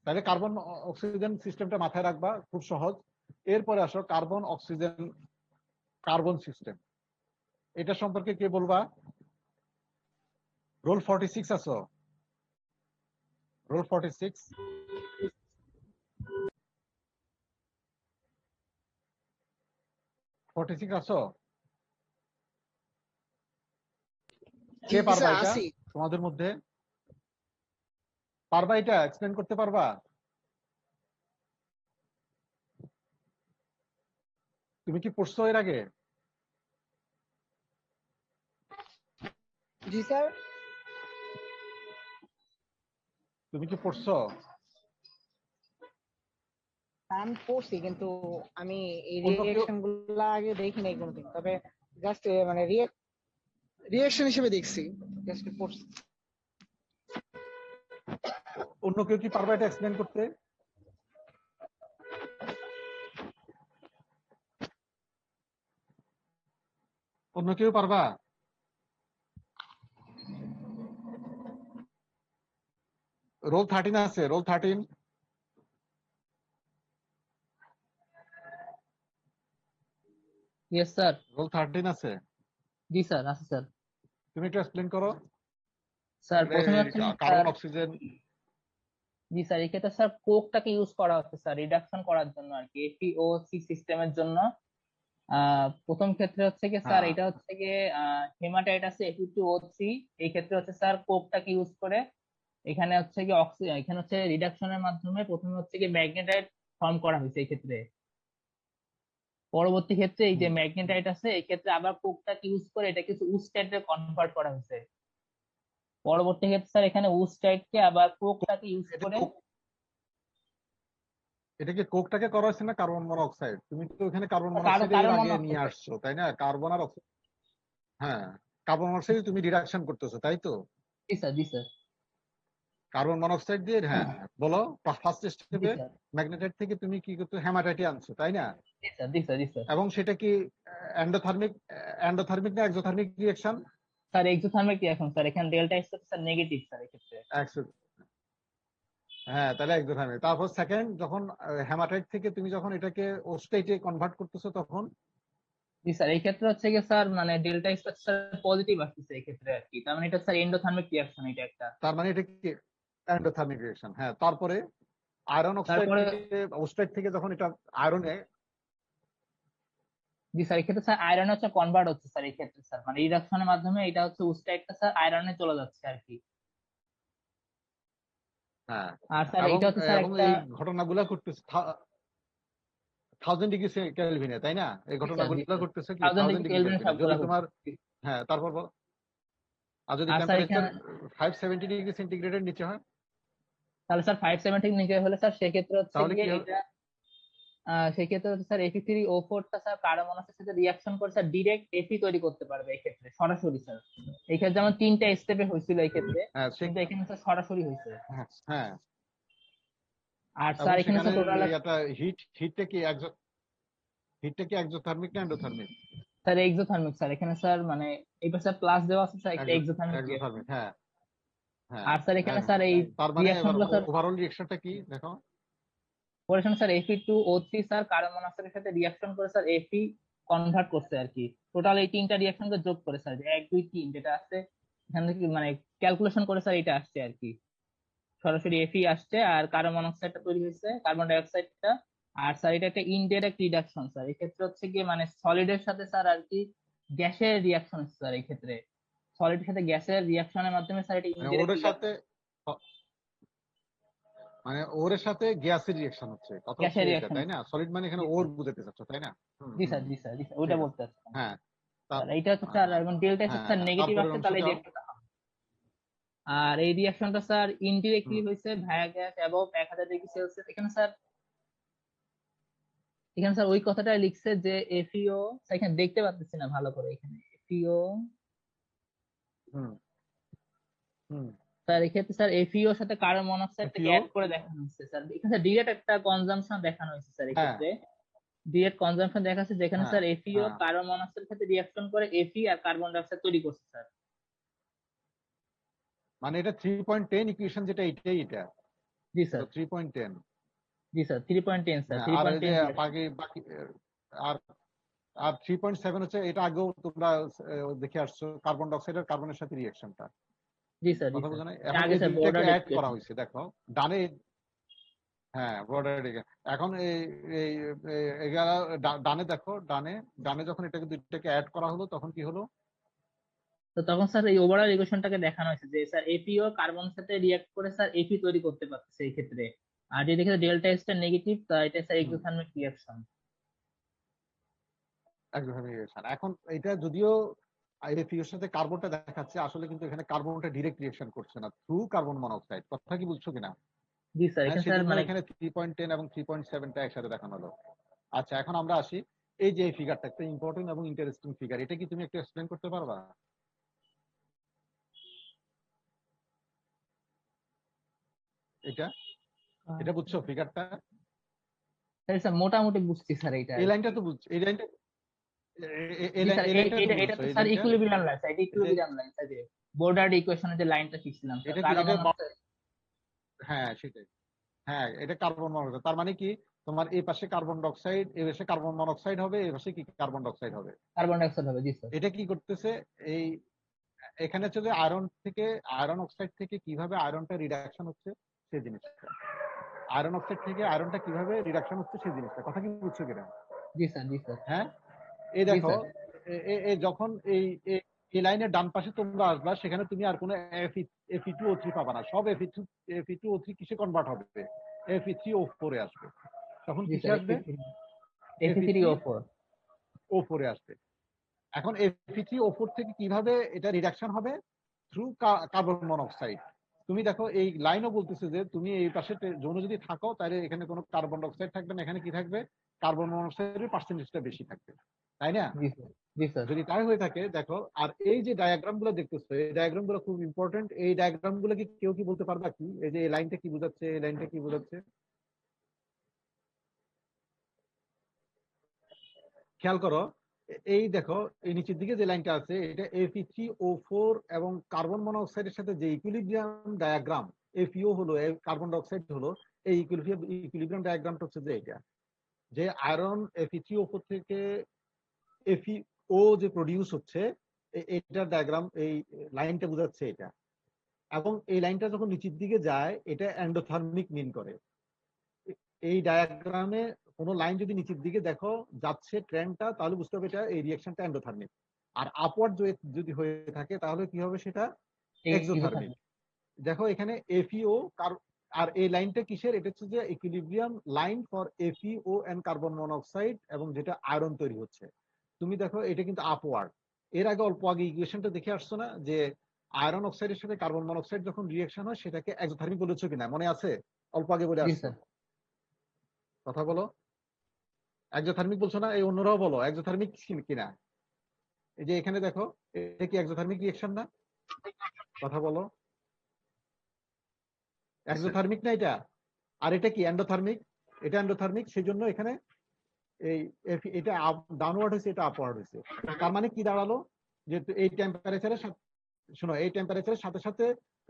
তাহলে কার্বন অক্সিজেন সিস্টেমটা মাথায় রাখবা, খুব সহজ। এরপরে আসো কার্বন অক্সিজেন কার্বন সিস্টেম, এটা সম্পর্কে কে বলবা? রোল 46 আছো? রোল 46 আছো? জি কে পারবা স্যার এটা আছি। তোমাদের মধ্যে? পারবা এটা এক্সপ্লেন করতে পারবা? তুমি কি পড়ছো এর আগে? জি স্যার। তুমি কি পড়ছো? আমি পড়ছি, কিন্তু আমি এই অন্য কেউ রিঅ্যাকশন গুলা আগে দেখি নাই কোনোদিন, তবে জাস্ট মানে রিঅ্যাকশন হিসেবে দেখছি, জাস্ট পড়ছি। অন্য কেউ কি পারবা এটা এক্সপ্লেন করতে? অন্য কেউ পারবা? রোল 13 আছে, রোল 13। Yes sir. রোল 13 আছে? জি স্যার, আছে স্যার। তুমি একটু এক্সপ্লেন করো। স্যার প্রথমে হচ্ছে কি কার্বন স্যার, অক্সিজেন। জি স্যার, এই ক্ষেত্রে স্যার কোকটাকে ইউজ করা হচ্ছে স্যার রিডাকশন করার জন্য আর কি, এফইওসি সিস্টেমের জন্য। প্রথম ক্ষেত্রে হচ্ছে কি স্যার, হ্যাঁ, এটা হচ্ছে কি হেমাটাইট আছে Fe2O3, এই ক্ষেত্রে হচ্ছে স্যার কোকটাকে ইউজ করে এখানে হচ্ছে কি এখানে হচ্ছে রিডাকশনের মাধ্যমে প্রথমে হচ্ছে কি ম্যাগনেটাইট ফর্ম করা হয়েছে এই ক্ষেত্রে। পরবর্তী ক্ষেত্রে এই যে ম্যাগনেটাইট আছে, এই ক্ষেত্রে আবার কোকটাকে ইউজ করে এটা কিছু উস্টাইটে কনভার্ট করা হয়েছে। পরবর্তী ক্ষেত্রে স্যার এখানে উস্টাইটকে আবার কোকটাকে ইউজ করে। এটা কি কোকটাকে করা হয়েছে না কার্বন মনোক্সাইড? তুমি তো ওখানে কার্বন কার্বন মনোক্সাইড এর আগে নিয়ে মনোক্সাইড। আসছো, তাই না? কার্বন আর হ্যাঁ, কার্বন মনোক্সাইড তুমি রিডাকশন করতেছো, তাই তো? জি স্যার, জি স্যার। কার্বন মনোক্সাইড দিয়ে, হ্যাঁ বলো। ফার্স্ট জি স্টেপে স্যার, ম্যাগনেটাইট থেকে তুমি কি করতে, হেমাটাইটে আনছো, তাই না? জি স্যার, জি স্যার, জি স্যার। এবং সেটা কি এন্ডোথার্মিক না exothermic reaction? Sir exothermic reaction sir, এখানে delta S sir negative sir এই ক্ষেত্রে। হ্যাঁ, তাহলে এক্সোথার্মিক। তারপর সেকেন্ড, যখন হেমাটাইট থেকে তুমি যখন এটাকে ওস্টাইটে কনভার্ট করতেছো, তখন জি স্যার এই ক্ষেত্রে হচ্ছে কি স্যার মানে ডেল্টা এস স্যার পজিটিভ আসছে এই ক্ষেত্রে আর কি, তার মানে এটা স্যার এন্ডোথার্মিক রিঅ্যাকশন এটা একটা। তার মানে এটা কি এন্ডোথার্মিক রিঅ্যাকশন। হ্যাঁ, তারপরে আয়রন অক্সাইড তারপরে থেকে ওস্টাইট থেকে যখন এটা আয়রনে, জি স্যার এই ক্ষেত্রে স্যার আয়রনে হচ্ছে কনভার্ট হচ্ছে স্যার এই ক্ষেত্রে স্যার, মানে রিডাকশনের মাধ্যমে এটা হচ্ছে উস্টাইটটা স্যার আয়রনে চলে যাচ্ছে আর কি। হ্যাঁ, আর স্যার এবং এটা হচ্ছে স্যার একটা। এই ঘটনাগুলো করতেছে 1000 ডিগ্রি কেলভিনে, তাই না? এই জি স্যার, জি ঘটনাগুলো স্যার, করতেছে কি 1000 1000 ডিগ্রি ডিগ্রি কেলভিনে কেলভিনে। যদি সবগুলা তোমার, হচ্ছে। হ্যাঁ তারপর বলো, আর যদি আর স্যার টেম্পারেচার এখানে 570 ডিগ্রি সেন্টিগ্রেডের নিচে হয়, তাহলে স্যার 570 নিচে হলে স্যার সেক্ষেত্রে হচ্ছে তাহলে গিয়ে কি হবে? এটা সেক্ষেত্রে হচ্ছে স্যার Fe3O4 টা স্যার কার্বন মনোক্সাইডের সাথে রিঅ্যাকশন করে স্যার ডিরেক্ট Fe তৈরি করতে পারবে এই ক্ষেত্রে সরাসরি স্যার। এই ক্ষেত্রে যেমন 3টা স্টেপে হয়েছিল এই ক্ষেত্রে, হ্যাঁ কিন্তু এখানে স্যার সরাসরি হয়েছে। হ্যাঁ, আর এবং স্যার এখানে সেখানে স্যার টোটাল এটা হিটটা কি এক্সোথার্মিক না এন্ডোথার্মিক? স্যার এক্সোথার্মিক স্যার, এখানে স্যার মানে এইবার স্যার প্লাস দেওয়া আছে স্যার একটা এক্সোথার্মিক রিঅ্যাকশন। এক্সোথার্মিক, হ্যাঁ। হ্যাঁ আর স্যার এখানে হ্যাঁ স্যার এই তার মানে রিয়াকশন এবার গুলো স্যার ওভারঅল রিঅ্যাকশনটা কি দেখো। করেছেন স্যার Fe2O3 স্যার কার্বন মনোক্সাইডের সাথে রিয়াকশন করে স্যার Fe কনভার্ট করছে আর কি। টোটাল এই তিনটা রিয়াকশনকে যোগ করে স্যার, যে 1 2 3 যেটা আছে এখান থেকে মানে ক্যালকুলেশন করে স্যার এটা আসছে আর কি। সরাসরি Fe আসছে আর কার্বন মনোক্সাইডটা তৈরি হয়েছে, কার্বন ডাই অক্সাইডটা। আর স্যার এটা একটা ইনডাইরেক্ট রিডাকশন স্যার, এই ক্ষেত্রে হচ্ছে কি মানে সলিডের সাথে স্যার আর কি গ্যাসের রিয়াকশন স্যার, এই ক্ষেত্রে সলিডের সাথে গ্যাসের রিয়াকশনের মাধ্যমে স্যার এটা মানে ইনডাইরেক্ট ওর সাথে মানে ওর সাথে গ্যাসের রিঅ্যাকশন হচ্ছে, কথা হচ্ছে গ্যাসের এটা, রিয়াকশন। তাই না? সলিড মানে এখানে জি ওর স্যার, বুঝাতে চাচ্ছ, তাই না? জি স্যার, জি স্যার, জি স্যার, ওইটা ঠিক আছে। বলতে চাচ্ছিলাম হ্যাঁ স্যার। এইটা হচ্ছে স্যার এবং ডেল্টা হ্যাঁ স্যার নেগেটিভ তারপরের আসছে, তাহলে এই অংশটাও রিয়াকশনটা হবে। আর এই রিয়াকশনটা স্যার ইনডিরেক্টলি হয়েছে ভায়া গ্যাস অ্যাবভ 1000 ডিগ্রি সেলসিয়াস। এখানে স্যার ওই কথাটা লিখছে যে এফইও, এখানে দেখতে পাচ্ছি না ভালো করে, এখানে এফইও হুম হুম স্যার, এক্ষেত্রে স্যার এফইও সাথে কার্বন মনোক্সাইড থেকে FeO অ্যাড করে দেখানো হচ্ছে স্যার। এখানে ডিরেক্ট একটা কনজাম্পশন দেখানো হয়েছে স্যার, হ্যাঁ এক্ষেত্রে ডিরেক্ট কনজাম্পশন দেখাচ্ছে যেখানে হ্যাঁ স্যার এফইও হ্যাঁ কার্বন মনোক্সাইডের সাথে রিঅ্যাকশন করে এফই আর কার্বন ডাই অক্সাইড তৈরি করছে স্যার। মানে এটা 3.10 ইকুয়েশন, যেটা এইটাই এটা জি স্যার, 3.10। জি স্যার 3.10 স্যার, হ্যাঁ আর এই যে 3.10 বাকি বাকি আর আর 3.7 হচ্ছে, এটা আগেও তোমরা দেখে আসছো, কার্বন ডাইঅক্সাইড আর কার্বনের সাথে রিঅ্যাকশনটা, জি স্যার, জি কথা স্যার। বোঝো না? এটা এখন আগে এই স্যার দুইটাকে বর্ডার অ্যাড করা ইকুয়েশন। হয়েছে, দেখো ডানে। হ্যাঁ বর্ডার, এখন এই এই এই- এগুলা ডানে দেখো, ডানে ডানে যখন এটাকে দুইটাকে অ্যাড করা হলো তখন কি হলো? তো তখন স্যার এই ওভারঅল ইকুয়েশনটাকে দেখানো হয়েছে যে স্যার এপিও কার্বনের সাথে রিঅ্যাক্ট করে স্যার এপি তৈরি করতে পারছে এই ক্ষেত্রে। আর যদি দেখে ডেল্টা এসটা নেগেটিভ, তা এটা স্যার হুম এক্সোথার্মিক রিঅ্যাকশন। একদমই রিঅ্যাকশন। এখন এটা যদিও এর সাথে কার্বনটা দেখাচ্ছে, আসলে কিন্তু এখানে কার্বনটা ডিরেক্ট রিঅ্যাকশন করছে না, থ্রু কার্বন মনোক্সাইড, কথা কি বুঝছো কিনা? জি স্যার, হ্যাঁ এখানে স্যার সেজন্য মানে এখানে 3.10 এবং 3.7টা একসাথে দেখানো হলো। আচ্ছা এখন আমরা আসি, এই যে এই ফিগারটা একটা ইম্পর্টেন্ট এবং ইন্টারেস্টিং ফিগার, এটা কি তুমি একটু এক্সপ্লেন করতে পারবা? এটা এটা বুঝছো ফিগারটা? স্যার মোটামুটি বুঝছি স্যার এইটা এই আর লাইনটা কি। তো বুঝছো, এই লাইনটা জি স্যার, এই লাইনটা তো এটা বুঝছো, তো এই স্যার লাইনটা ইকুইলিব্রিয়াম লাইন স্যার, এটা যে ইকুইলিব্রিয়াম লাইন স্যার, যে বর্ডার ইকুয়েশনে যে লাইনটা শিখছিলাম স্যার, এটা কি কার্বন এটা মনোক্সাইড। হ্যাঁ সেটাই, হ্যাঁ এটা কার্বন মনোক্সাইড, তার মানে কি তোমার এই পাশে কার্বন ডাইঅক্সাইড, এই পাশে কার্বন মনোক্সাইড হবে, এই পাশে কি কার্বন ডাইঅক্সাইড হবে। কার্বন ডাই অক্সাইড হবে, জি স্যার। এটা কি করতেছে, এই এখানে হচ্ছে যে আয়রন থেকে, আয়রন অক্সাইড থেকে কিভাবে আয়রনটা রিডাকশন হচ্ছে সেই জিনিসটা, আয়রন অক্সাইড থেকে আয়রনটা কিভাবে রিডাকশন হচ্ছে সেই জিনিসটা, কথা কি বুঝছো কিনা? জি স্যার, জি স্যার, হ্যাঁ এই জি দেখো, স্যার, যখন এই লাইনের ডান পাশে তোমরা আসবা, সেখানে তুমি আর কোনো Fe2O3 পাবা না, সব Fe2O3 কিসে কনভার্ট হবে? Fe3O4 এ আসবে। তখন জি কিসে স্যার। আসবে? Fe3O4। Fe3O4 এ আসবে। এখন Fe3O4 থেকে কিভাবে এটা রিডাকশন হবে? Through carbon monoxide. তুমি দেখো এই লাইনও বলতেছে যে তুমি এই পাশে যৌন যদি থাকো, তাহলে এখানে কোনো কার্বন ডাইঅক্সাইড থাকবে না, এখানে কি থাকবে? কার্বন মনোক্সাইডের পার্সেন্টেজটা বেশি থাকবে, তাই না? জি স্যার, জি স্যার। যদি তাই হয়ে থাকে, দেখো আর এই যে ডায়াগ্রাম গুলো দেখতেছো, এই ডায়াগ্রাম গুলো খুব ইম্পর্টেন্ট। এই ডায়াগ্রাম গুলো কি কেউ কি বলতে পারবা কি, এই যে এই লাইনটা কি বোঝাচ্ছে, এই লাইনটা কি বোঝাচ্ছে? খেয়াল করো, এই দেখো এই নিচের দিকে যে লাইনটা আছে, এটা Fe3O4 এবং কার্বন মনোক্সাইডের সাথে যে ইকুইলিব্রিয়াম ডায়াগ্রাম, FeO হলো, কার্বন ডাইঅক্সাইড হলো, এই ইকুইলিব্রিয়াম ডায়াগ্রামটা হচ্ছে যে এটা, যে আয়রন Fe3O4 থেকে FeO যে প্রডিউস হচ্ছে, এটার ডায়াগ্রাম, এই লাইনটা বোঝাচ্ছে এটা। এবং এই লাইনটা যখন নিচের দিকে যায়, এটা এন্ডোথার্মিক মিন করে। এই ডায়াগ্রামে কোনো লাইন যদি নিচের দিকে দেখো যাচ্ছে ট্রেন্ডটা, তাহলে বুঝতে হবে এটা এই রিঅ্যাকশনটা এন্ডোথার্মিক। আর আপওয়ার্ড যদি হয়ে থাকে তাহলে কি হবে, সেটা এক্সোথার্মিক। দেখো এখানে FeO আর এই লাইনটা কিসের, এটা হচ্ছে যে equilibrium line for FeO and carbon monoxide, এবং যেটা আয়রন তৈরি হচ্ছে। তুমি দেখো এটা কিন্তু আপওয়ার্ড। এর আগে অল্প আগে ইকুয়েশনটা দেখে আসছো না, যে আয়রন অক্সাইডের সাথে কার্বন মনোক্সাইড যখন রিঅ্যাকশন হয়, সেটাকে এক্সোথার্মিক বলেছো কিনা, মনে আছে? অল্প আগে বলে জি আসছো, স্যার। কথা বলো। এক্সোথার্মিক বলছো না? এই অন্যরাও বলো এক্সোথার্মিক কিনা। এই যে এখানে দেখো, এটা কি এক্সোথার্মিক রিঅ্যাকশন না? কথা বলো, এক্সোথার্মিক না এটা? আর এটা কি এন্ডোথার্মিক? এটা এন্ডোথার্মিক, সেই জন্য এখানে এই এটা ডাউনওয়ার্ড হয়েছে, এটা আপওয়ার্ড হয়েছে। তার মানে কি দাঁড়ালো, যে এই টেম্পারেচারের সাথে শোনো, এই টেম্পারেচারের সাথে সাথে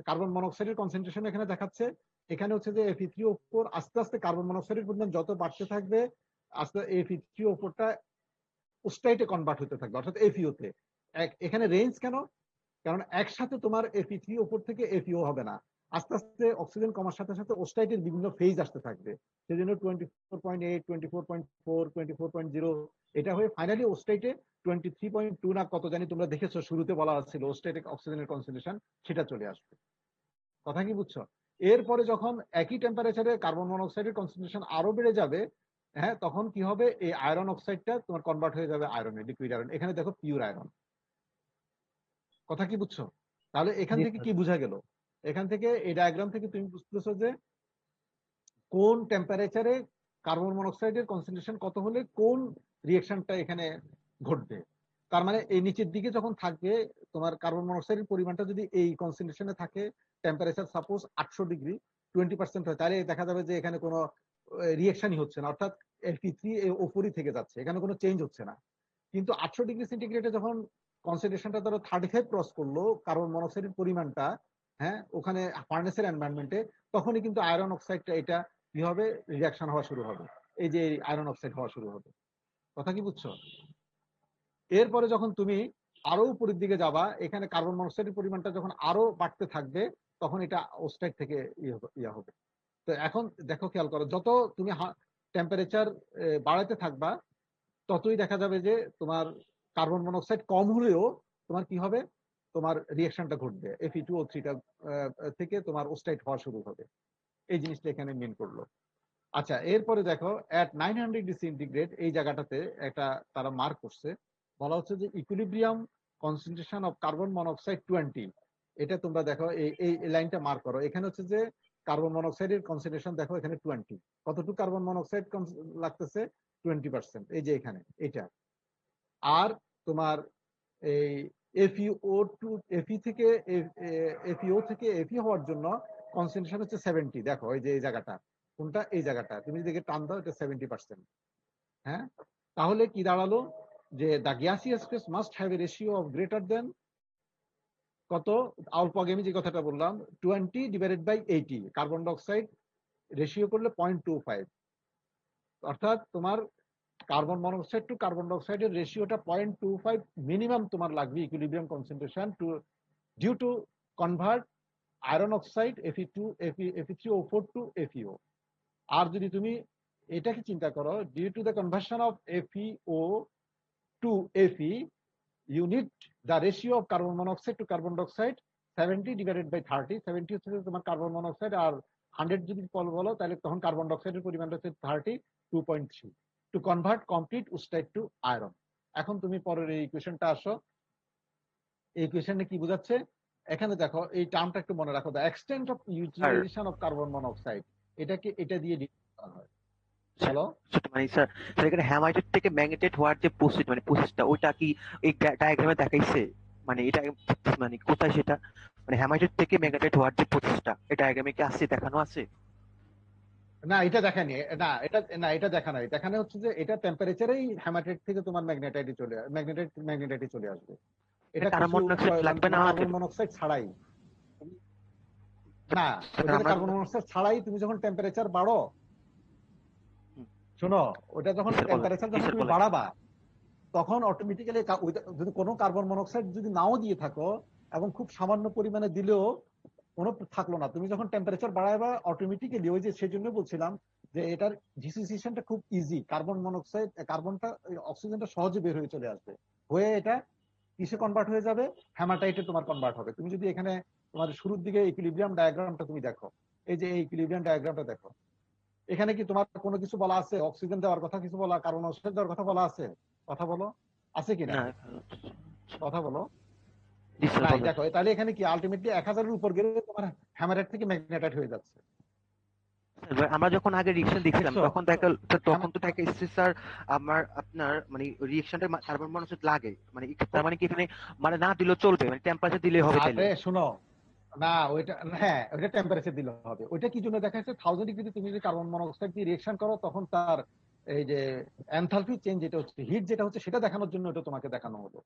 কার্বন মনোক্সাইডের কনসেন্ট্রেশন এখানে দেখাচ্ছে। এখানে হচ্ছে যে Fe3O4 আস্তে আস্তে কার্বন মনোক্সাইডের পরিমাণ যত বাড়তে থাকবে, আস্তে Fe3O4টা ওস্টাইটে কনভার্ট হতে থাকবে, অর্থাৎ FeO তে। এখানে রেঞ্জ কেন? কারণ একসাথে তোমার Fe3O4 থেকে FeO হবে না, আস্তে আস্তে অক্সিজেন কমার সাথে সাথে ওস্টাইটের বিভিন্ন ফেজ আসতে থাকবে। সেজন্য 24.8, 24.4, 24.0 এটা হয়ে ফাইনালি ওস্টাইটে 23.2 না কত জানি, তোমরা দেখেছো শুরুতে বলা হচ্ছিল ওস্টাইটে অক্সিজেনের কনসেন্ট্রেশন, সেটা চলে আসবে। কথা কি বুঝছো? এরপরে যখন একই টেম্পারেচারে কার্বন মনোক্সাইডের কনসেন্ট্রেশন আরো বেড়ে যাবে, হ্যাঁ, তখন কি হবে, এই আয়রন অক্সাইডটা তোমার কনভার্ট হয়ে যাবে আয়রনে, লিকুইড আয়রন। এখানে দেখো পিওর আয়রন। কথা কি বুঝছো? তাহলে এখান জি থেকে স্যার। কি বোঝা গেল? এখান থেকে এই ডায়াগ্রাম থেকে তুমি বুঝতেছো যে কোন টেম্পারেচারে কার্বন মনোক্সাইডের কনসেন্ট্রেশন কত হলে কোন রিঅ্যাকশনটা এখানে ঘটবে। তার মানে এই নিচের দিকে যখন থাকবে তোমার কার্বন মনোক্সাইডের পরিমাণটা যদি এই কনসেন্ট্রেশনে থাকে, টেম্পারেচার সাপোজ 800 ডিগ্রি 20% হয়, তাহলে দেখা যাবে যে এখানে কোনো রিঅ্যাকশনই হচ্ছে না, অর্থাৎ Fe3 ওপরই থেকে যাচ্ছে, এখানে কোনো চেঞ্জ হচ্ছে না। কিন্তু 800 ডিগ্রি সেন্টিগ্রেডে যখন কনসেন্ট্রেশনটা ধরো 35 ক্রস করলো কার্বন মনোক্সাইডের পরিমাণটা, হ্যাঁ, ওখানে ফার্নেসের এনভায়রনমেন্টে, তখনই কিন্তু আয়রন অক্সাইডটা এটা কি হবে, রিঅ্যাকশন হওয়া শুরু হবে, এই যে আয়রন অক্সাইড হওয়া শুরু হবে। কথা কি বুঝছো? এরপরে যখন তুমি আরো উপরের দিকে যাবা, এখানে কার্বন মনোক্সাইডের পরিমাণটা যখন আরো বাড়তে থাকবে, তখন এটা অক্সাইড থেকে ইয়ে হবে। তো এখন দেখো, খেয়াল করো, যত তুমি টেম্পারেচার বাড়াতে থাকবা, ততই দেখা যাবে যে তোমার কার্বন মনোক্সাইড কম হলেও তোমার কি হবে, তোমার রিঅ্যাকশনটা ঘটবে, Fe2O3টা থেকে তোমার ওস্টাইট হওয়া শুরু হবে। এই জিনিসটা এখানে মেন করলো। আচ্ছা, এরপরে দেখো এট 900 ডিগ্রি সেন্টিগ্রেড এই জায়গাটাতে একটা তারা মার্ক করছে, বলা হচ্ছে যে equilibrium concentration of carbon monoxide 20। এটা তোমরা দেখো এই লাইনটা মার্ক করো। এখানে হচ্ছে যে কার্বন মনোক্সাইডের কনসেন্ট্রেশন দেখো এখানে 20, কতটুকু কার্বন মনোক্সাইড লাগতেছে, 20%, এই যে এখানে এটা। আর তোমার এই Fe থেকে FeO থেকে Fe হওয়ার জন্য কনসেন্ট্রেশন হচ্ছে 70। দেখো এই যে এই জায়গাটা, কোনটা, এই জায়গাটা তুমি যদি টান দাও, এটা 70%। হ্যাঁ, তাহলে কি দাঁড়ালো, যে the gaseous phase must have a ratio of greater than কত, অল্প আগে আমি যে কথাটা বললাম 20/80, কার্বন ডাইঅক্সাইড রেশিও করলে 0.25, অর্থাৎ তোমার কার্বন মনোক্সাইড টু কার্বন ডাইঅক্সাইডের রেশিওটা 0.25 মিনিমাম তোমার লাগবে equilibrium concentration to due to convert iron oxide Fe3O4 to FeO। আর যদি তুমি এটাকে চিন্তা করো, due to the conversion of FeO to Fe, you need the ratio of carbon monoxide to carbon dioxide 70/30। 70 হচ্ছে তোমার কার্বন মনোক্সাইড, আর 100 যদি বলো তাহলে তখন কার্বন ডাইঅক্সাইডের পরিমাণটা হচ্ছে 32.3 to convert complete wustite to iron. এখন তুমি পরের এই ইকুয়েশনটা আসো। এই ইকুয়েশনে কি বোঝাচ্ছে, এখানে দেখো এই টার্মটা একটু মনে রাখো, the extent of utilization of carbon monoxide, এটাকে এটা দিয়ে ডিফাইন করা হয়। হ্যালো, মানে স্যার, এখানে হ্যামাইটেট থেকে ম্যাগনেটেট হওয়ার যে প্রসেসটা ওইটা কি এই ডায়াগ্রামে দেখাইছে? মানে এটা মানে কোথায় সেটা, মানে হ্যামাইটেট থেকে ম্যাগনেটেট হওয়ার যে প্রসেসটা এই ডায়াগ্রামে কি আছে, দেখানো আছে? না এটা দেখানি, এটা দেখা নাই। দেখানো হচ্ছে যে এটা টেম্পারেচারেই হ্যামাটাইট থেকে তোমার ম্যাগনেটাইটে চলে আসবে। এটা কার্বন মনোক্সাইড লাগবে না আমাদের? কার্বন মনোক্সাইড ছাড়াই না, ওইটা কার্বন মনোক্সাইড ছাড়াই তুমি যখন টেম্পারেচার বাড়ো, শোনো, ওটা যখন টেম্পারেচার যখন তুমি বাড়াবা, তখন অটোমেটিক্যালি যদি কোনো কার্বন মনোক্সাইড যদি নাও দিয়ে থাকো এবং খুব সামান্য পরিমাণে দিলেও কোনো থাকলো না, তুমি যখন টেম্পারেচার বাড়াইবা অটোমেটিক্যালি, ওই যে সেই জন্য বলছিলাম যে এটার ডিসোসিয়েশনটা খুব ইজি, কার্বন মনোক্সাইড কার্বনটা অক্সিজেনটা সহজে বের হয়ে চলে আসবে, হয়ে এটা কিসে কনভার্ট হয়ে যাবে, হ্যামাটাইটে তোমার কনভার্ট হবে। তুমি যদি এখানে তোমার শুরুর দিকে ইকুইলিব্রিয়াম ডায়াগ্রামটা তুমি দেখো, এই যে এই ইকুইলিব্রিয়াম ডায়াগ্রামটা দেখো, এখানে কি তোমার কোনো কিছু বলা আছে, অক্সিজেন দেওয়ার কথা কিছু বলা, কার্বন অক্সাইড দেওয়ার কথা বলা আছে? কথা বলো, আছে কিনা? কথা বলো। দেখো তাহলে এখানে কি আলটিমেটলি 1000-এর উপর গেলে তোমার হ্যামাটাইট থেকে ম্যাগনেটাইট হয়ে যাচ্ছে। আমরা যখন আগে রিঅ্যাকশন দেখছিলাম তখন তো দেখা এসেছে স্যার, আপনার মানে রিঅ্যাকশনটা কার্বন মনোক্সাইড লাগে, মানে তার মানে কি এখানে মানে না দিলেও চলবে, মানে টেম্পারেচার দিলে হবে? আরে শোনো না, ওইটা হ্যাঁ ওইটা টেম্পারেচার দিলে হবে। ওইটা কি জন্য দেখা যাচ্ছে, 1000 ডিগ্রিতে তুমি যদি কার্বন মনোক্সাইড দিয়ে রিঅ্যাকশন করো, তখন তার এই যে এনথালপি চেঞ্জ যেটা হচ্ছে, হিট যেটা হচ্ছে, সেটা দেখানোর জন্য এটা তোমাকে দেখানো হলো।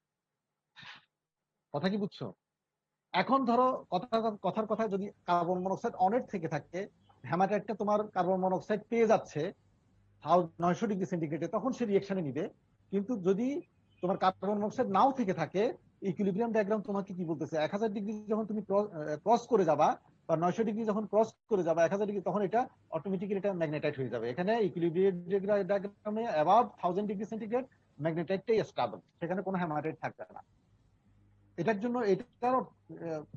কথা কি বুঝছো? এখন ধরো কথার কথা যদি কার্বন মনোক্সাইড অনেক থেকে থাকে, হ্যামাটাইটটা তোমার কার্বন মনোক্সাইড পেয়ে যাচ্ছে 900 ডিগ্রি সেন্টিগ্রেডে, তখন সে রিয়েকশনে নিবে। কিন্তু যদি তোমার কার্বন মনোক্সাইড নাও থেকে থাকে, ইকুইলিব্রিয়াম ডায়াগ্রাম তোমাকে কি বলতেছে, 1000 ডিগ্রি যখন তুমি ক্রস করে যাবা বা 900 ডিগ্রি যখন ক্রস করে যাবা 1000 ডিগ্রি, তখন এটা অটোমেটিক্যালি এটা ম্যাগনেটাইট হয়ে যাবে। এখানে ইকুইলিব্রিয়াম ডায়াগ্রামে অ্যাবাভ 1000 ডিগ্রি সেন্টিগ্রেড ম্যাগনেটাইটটাই স্টেবল, সেখানে কোনো হ্যামাটাইট থাকবে না। এটার জন্য এটার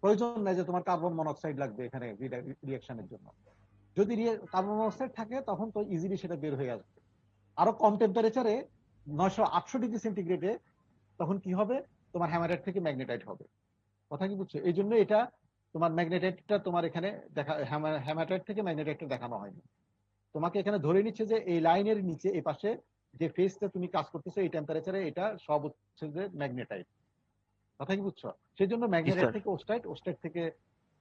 প্রয়োজন নাই যে তোমার কার্বন মনোক্সাইড লাগবে এখানে রিঅ্যাকশনের জন্য। যদি কার্বন মনোক্সাইড থাকে তখন তো ইজিলি সেটা বের হয়ে আসবে। আরো কম টেম্পারেচারে 900-800 ডিগ্রি সেন্টিগ্রেডে তখন কি হবে, তোমার হ্যামাটাইট থেকে ম্যাগনেটাইট হবে। কথা কি বুঝছো? এই জন্য এটা তোমার ম্যাগনেটাইটটা তোমার এখানে দেখা, হ্যামাটাইট থেকে ম্যাগনেটাইটটা দেখানো হয়নি। তোমাকে এখানে ধরে নিচ্ছে যে এই লাইনের নিচে এই পাশে যে ফেজটা তুমি কাজ করতেছো এই টেম্পারেচারে, এটা সব হচ্ছে যে ম্যাগনেটাইট। কথা কি বুঝছো? সেই জন্য ম্যাগনেটাইট থেকে ওস্টাইট, ওস্টাইট থেকে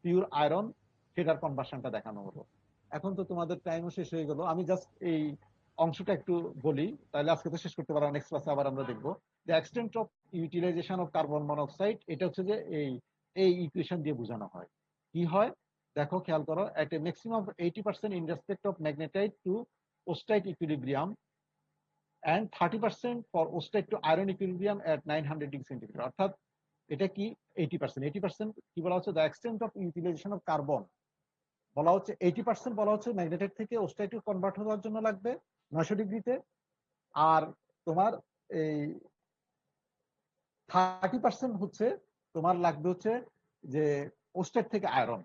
পিওর আয়রন, সেটার কনভার্সনটা দেখানো হলো। এখন তো তোমাদের টাইমও শেষ হয়ে গেল, আমি জাস্ট এই অংশটা একটু বলি, তাহলে আজকে তো শেষ করতে পারবো, নেক্সট ক্লাসে আবার আমরা দেখবো যে extent of utilization of carbon monoxide. এটা হচ্ছে যে এই ইকুয়েশন দিয়ে বোঝানো হয়। কি হয় দেখো, খেয়াল করো, at a maximum of 80% in respect of magnetite to austenite equilibrium and 30% for austenite to iron equilibrium at 900 degree centigrade। অর্থাৎ এটা কি 80%, 80% কি বলা হচ্ছে, the extent of utilization of carbon বলা হচ্ছে 80% বলা হচ্ছে ম্যাগনেটাইট থেকে অস্টাইটে কনভার্ট হওয়ার জন্য লাগবে 900 ডিগ্রিতে, আর তোমার এই 30% হচ্ছে তোমার লাগবে হচ্ছে যে অস্টাইট থেকে আয়রন।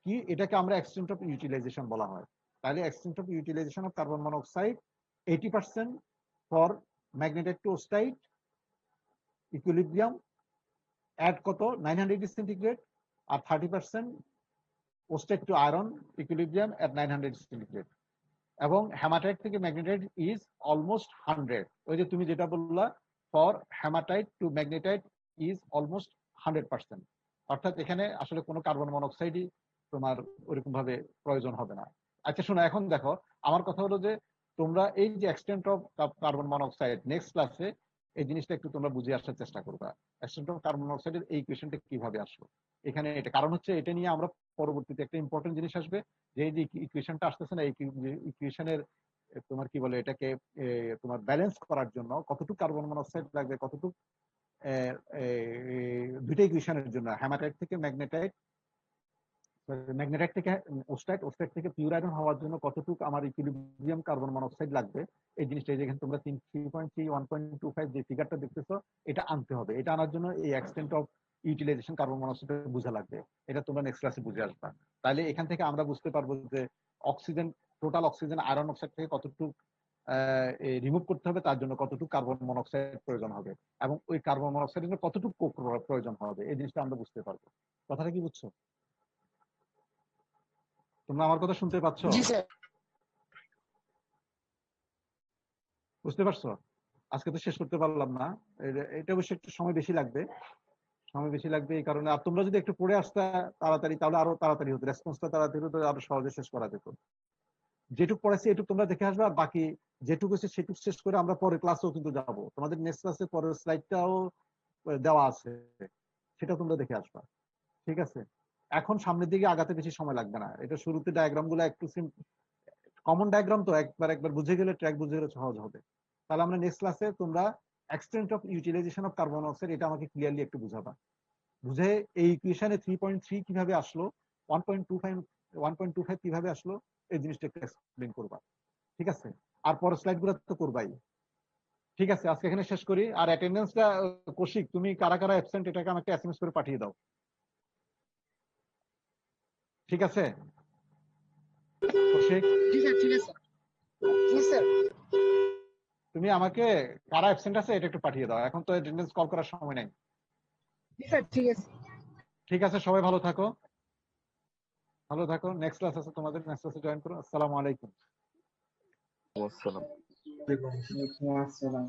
কি এটাকে আমরা এক্সটেন্ট অফ ইউটিলাইজেশন বলা হয়। তাহলে extent of utilization of carbon monoxide 80% for magnetite to wustite equilibrium at কত 900 ডিগ্রি সেন্টিগ্রেড, আর 30% wustite to iron equilibrium at 900 degree centigrade. এবং হ্যামাটাইট থেকে ম্যাগনেটাইট ইজ অলমোস্ট 100। ওই যে তুমি যেটা বললা, for hematite to magnetite is almost 100%। অর্থাৎ এখানে আসলে কোনো কার্বন মনোক্সাইডই তোমার ওইরকম ভাবে প্রয়োজন হবে না। আচ্ছা শোনো, এখন দেখো আমার কথা হলো যে তোমরা এই যে extent of carbon monoxide next ক্লাসে এই জিনিসটা একটু তোমরা বুঝে আসার চেষ্টা করবা, এক্সটেন্ট অফ কার্বন মনোক্সাইডের এই ইকুয়েশনটা কিভাবে আসলো এখানে। এটা কারণ হচ্ছে এটা নিয়ে আমরা পরবর্তীতে একটা ইম্পর্টেন্ট জিনিস আসবে, যে এই যে ইকুয়েশনটা আসতেছে না, এই ইকুয়েশনের তোমার কি বলে এটাকে তোমার ব্যালেন্স করার জন্য কতটুকু কার্বন মনোক্সাইড লাগবে, কতটুকু দুইটা ইকুয়েশনের জন্য হ্যামাটাইট থেকে ম্যাগনেটাইট, ম্যাগনেটাইট থেকে অস্টাইট, অস্টাইট থেকে পিওর আয়রন হওয়ার জন্য কতটুকু আমার ইকুইলিব্রিয়াম কার্বন মনোক্সাইড লাগবে, এই জিনিসটা যেখানে তোমরা 3.3, 1.25 যে ফিগারটা দেখতেছো এটা আনতে হবে। এটা আনার জন্য এই extent of utilization carbon monoxide বোঝা লাগবে। এটা তোমরা নেক্সট ক্লাসে বুঝে আসবা। তাহলে এখান থেকে আমরা বুঝতে পারবো যে oxygen, total oxygen iron oxide থেকে কতটুকু রিমুভ করতে হবে, তার জন্য কতটুকু কার্বন মনোক্সাইড প্রয়োজন হবে, এবং ওই কার্বন মনোক্সাইডের জন্য কতটুকু কোক প্রয়োজন হবে, এই জিনিসটা আমরা বুঝতে পারবো। কথাটা কি বুঝছো? তোমরা আমার কথা শুনতে পাচ্ছ? জি স্যার। বুঝতে পারছো? আজকে তো শেষ করতে পারলাম না, এটা অবশ্যই একটু সময় বেশি লাগবে, সময় বেশি লাগবে এই কারণে। আর তোমরা যদি একটু পড়ে আসতা তাড়াতাড়ি, তাহলে আরো তাড়াতাড়ি হতো, রেসপন্সটা তাড়াতাড়ি হতো, আরো সহজে শেষ করা যেত। যেটুকু পড়াইছি এটুকু তোমরা দেখে আসবে, আর বাকি যেটুকু আছে সেটুকু শেষ করে আমরা পরের ক্লাসেও কিন্তু যাবো। তোমাদের নেক্সট ক্লাসে পরের স্লাইডটাও দেওয়া আছে, সেটা তোমরা দেখে আসবা। ঠিক আছে? এখন সামনের দিকে আগাতে বেশি সময় লাগবে না। এটা শুরুতে ডায়াগ্রাম গুলো একটু কমন ডায়াগ্রাম তো, একবার বুঝে গেলে, ট্র্যাক বুঝে গেলে সহজ হবে। তাহলে আমরা নেক্সট ক্লাসে তোমরা extent of utilization of carbon oxide এটা আমাকে ক্লিয়ারলি একটু বুঝাবা, বুঝে এই ইকুয়েশনে 3.3 কিভাবে আসলো, 1.25 কিভাবে আসলো, এই জিনিসটা একটু এক্সপ্লেইন করবা। ঠিক আছে? আর পরের স্লাইড গুলো তো করবাই। ঠিক আছে, আজকে এখানে শেষ করি। আর অ্যাটেন্ডেন্সটা কৌশিক, তুমি কারা কারা অ্যাবসেন্ট এটাকে আমাকে এসএমএস করে পাঠিয়ে দাও। ঠিক আছে কৌশিক? জি স্যার, ঠিক আছে। জি স্যার। তুমি আমাকে কারা অ্যাবসেন্ট আছে এটা একটু পাঠিয়ে দাও, এখন তো অ্যাটেন্ডেন্স কল করার সময় নাই। জি স্যার, ঠিক আছে। ঠিক আছে, সবাই ভালো থাকো, ভালো থাকো। নেক্সট ক্লাস আছে তোমাদের, নেক্সট ক্লাসে জয়েন করো। আসসালামু আলাইকুম। আসসালাম। ওয়ালাইকুম আসসালাম।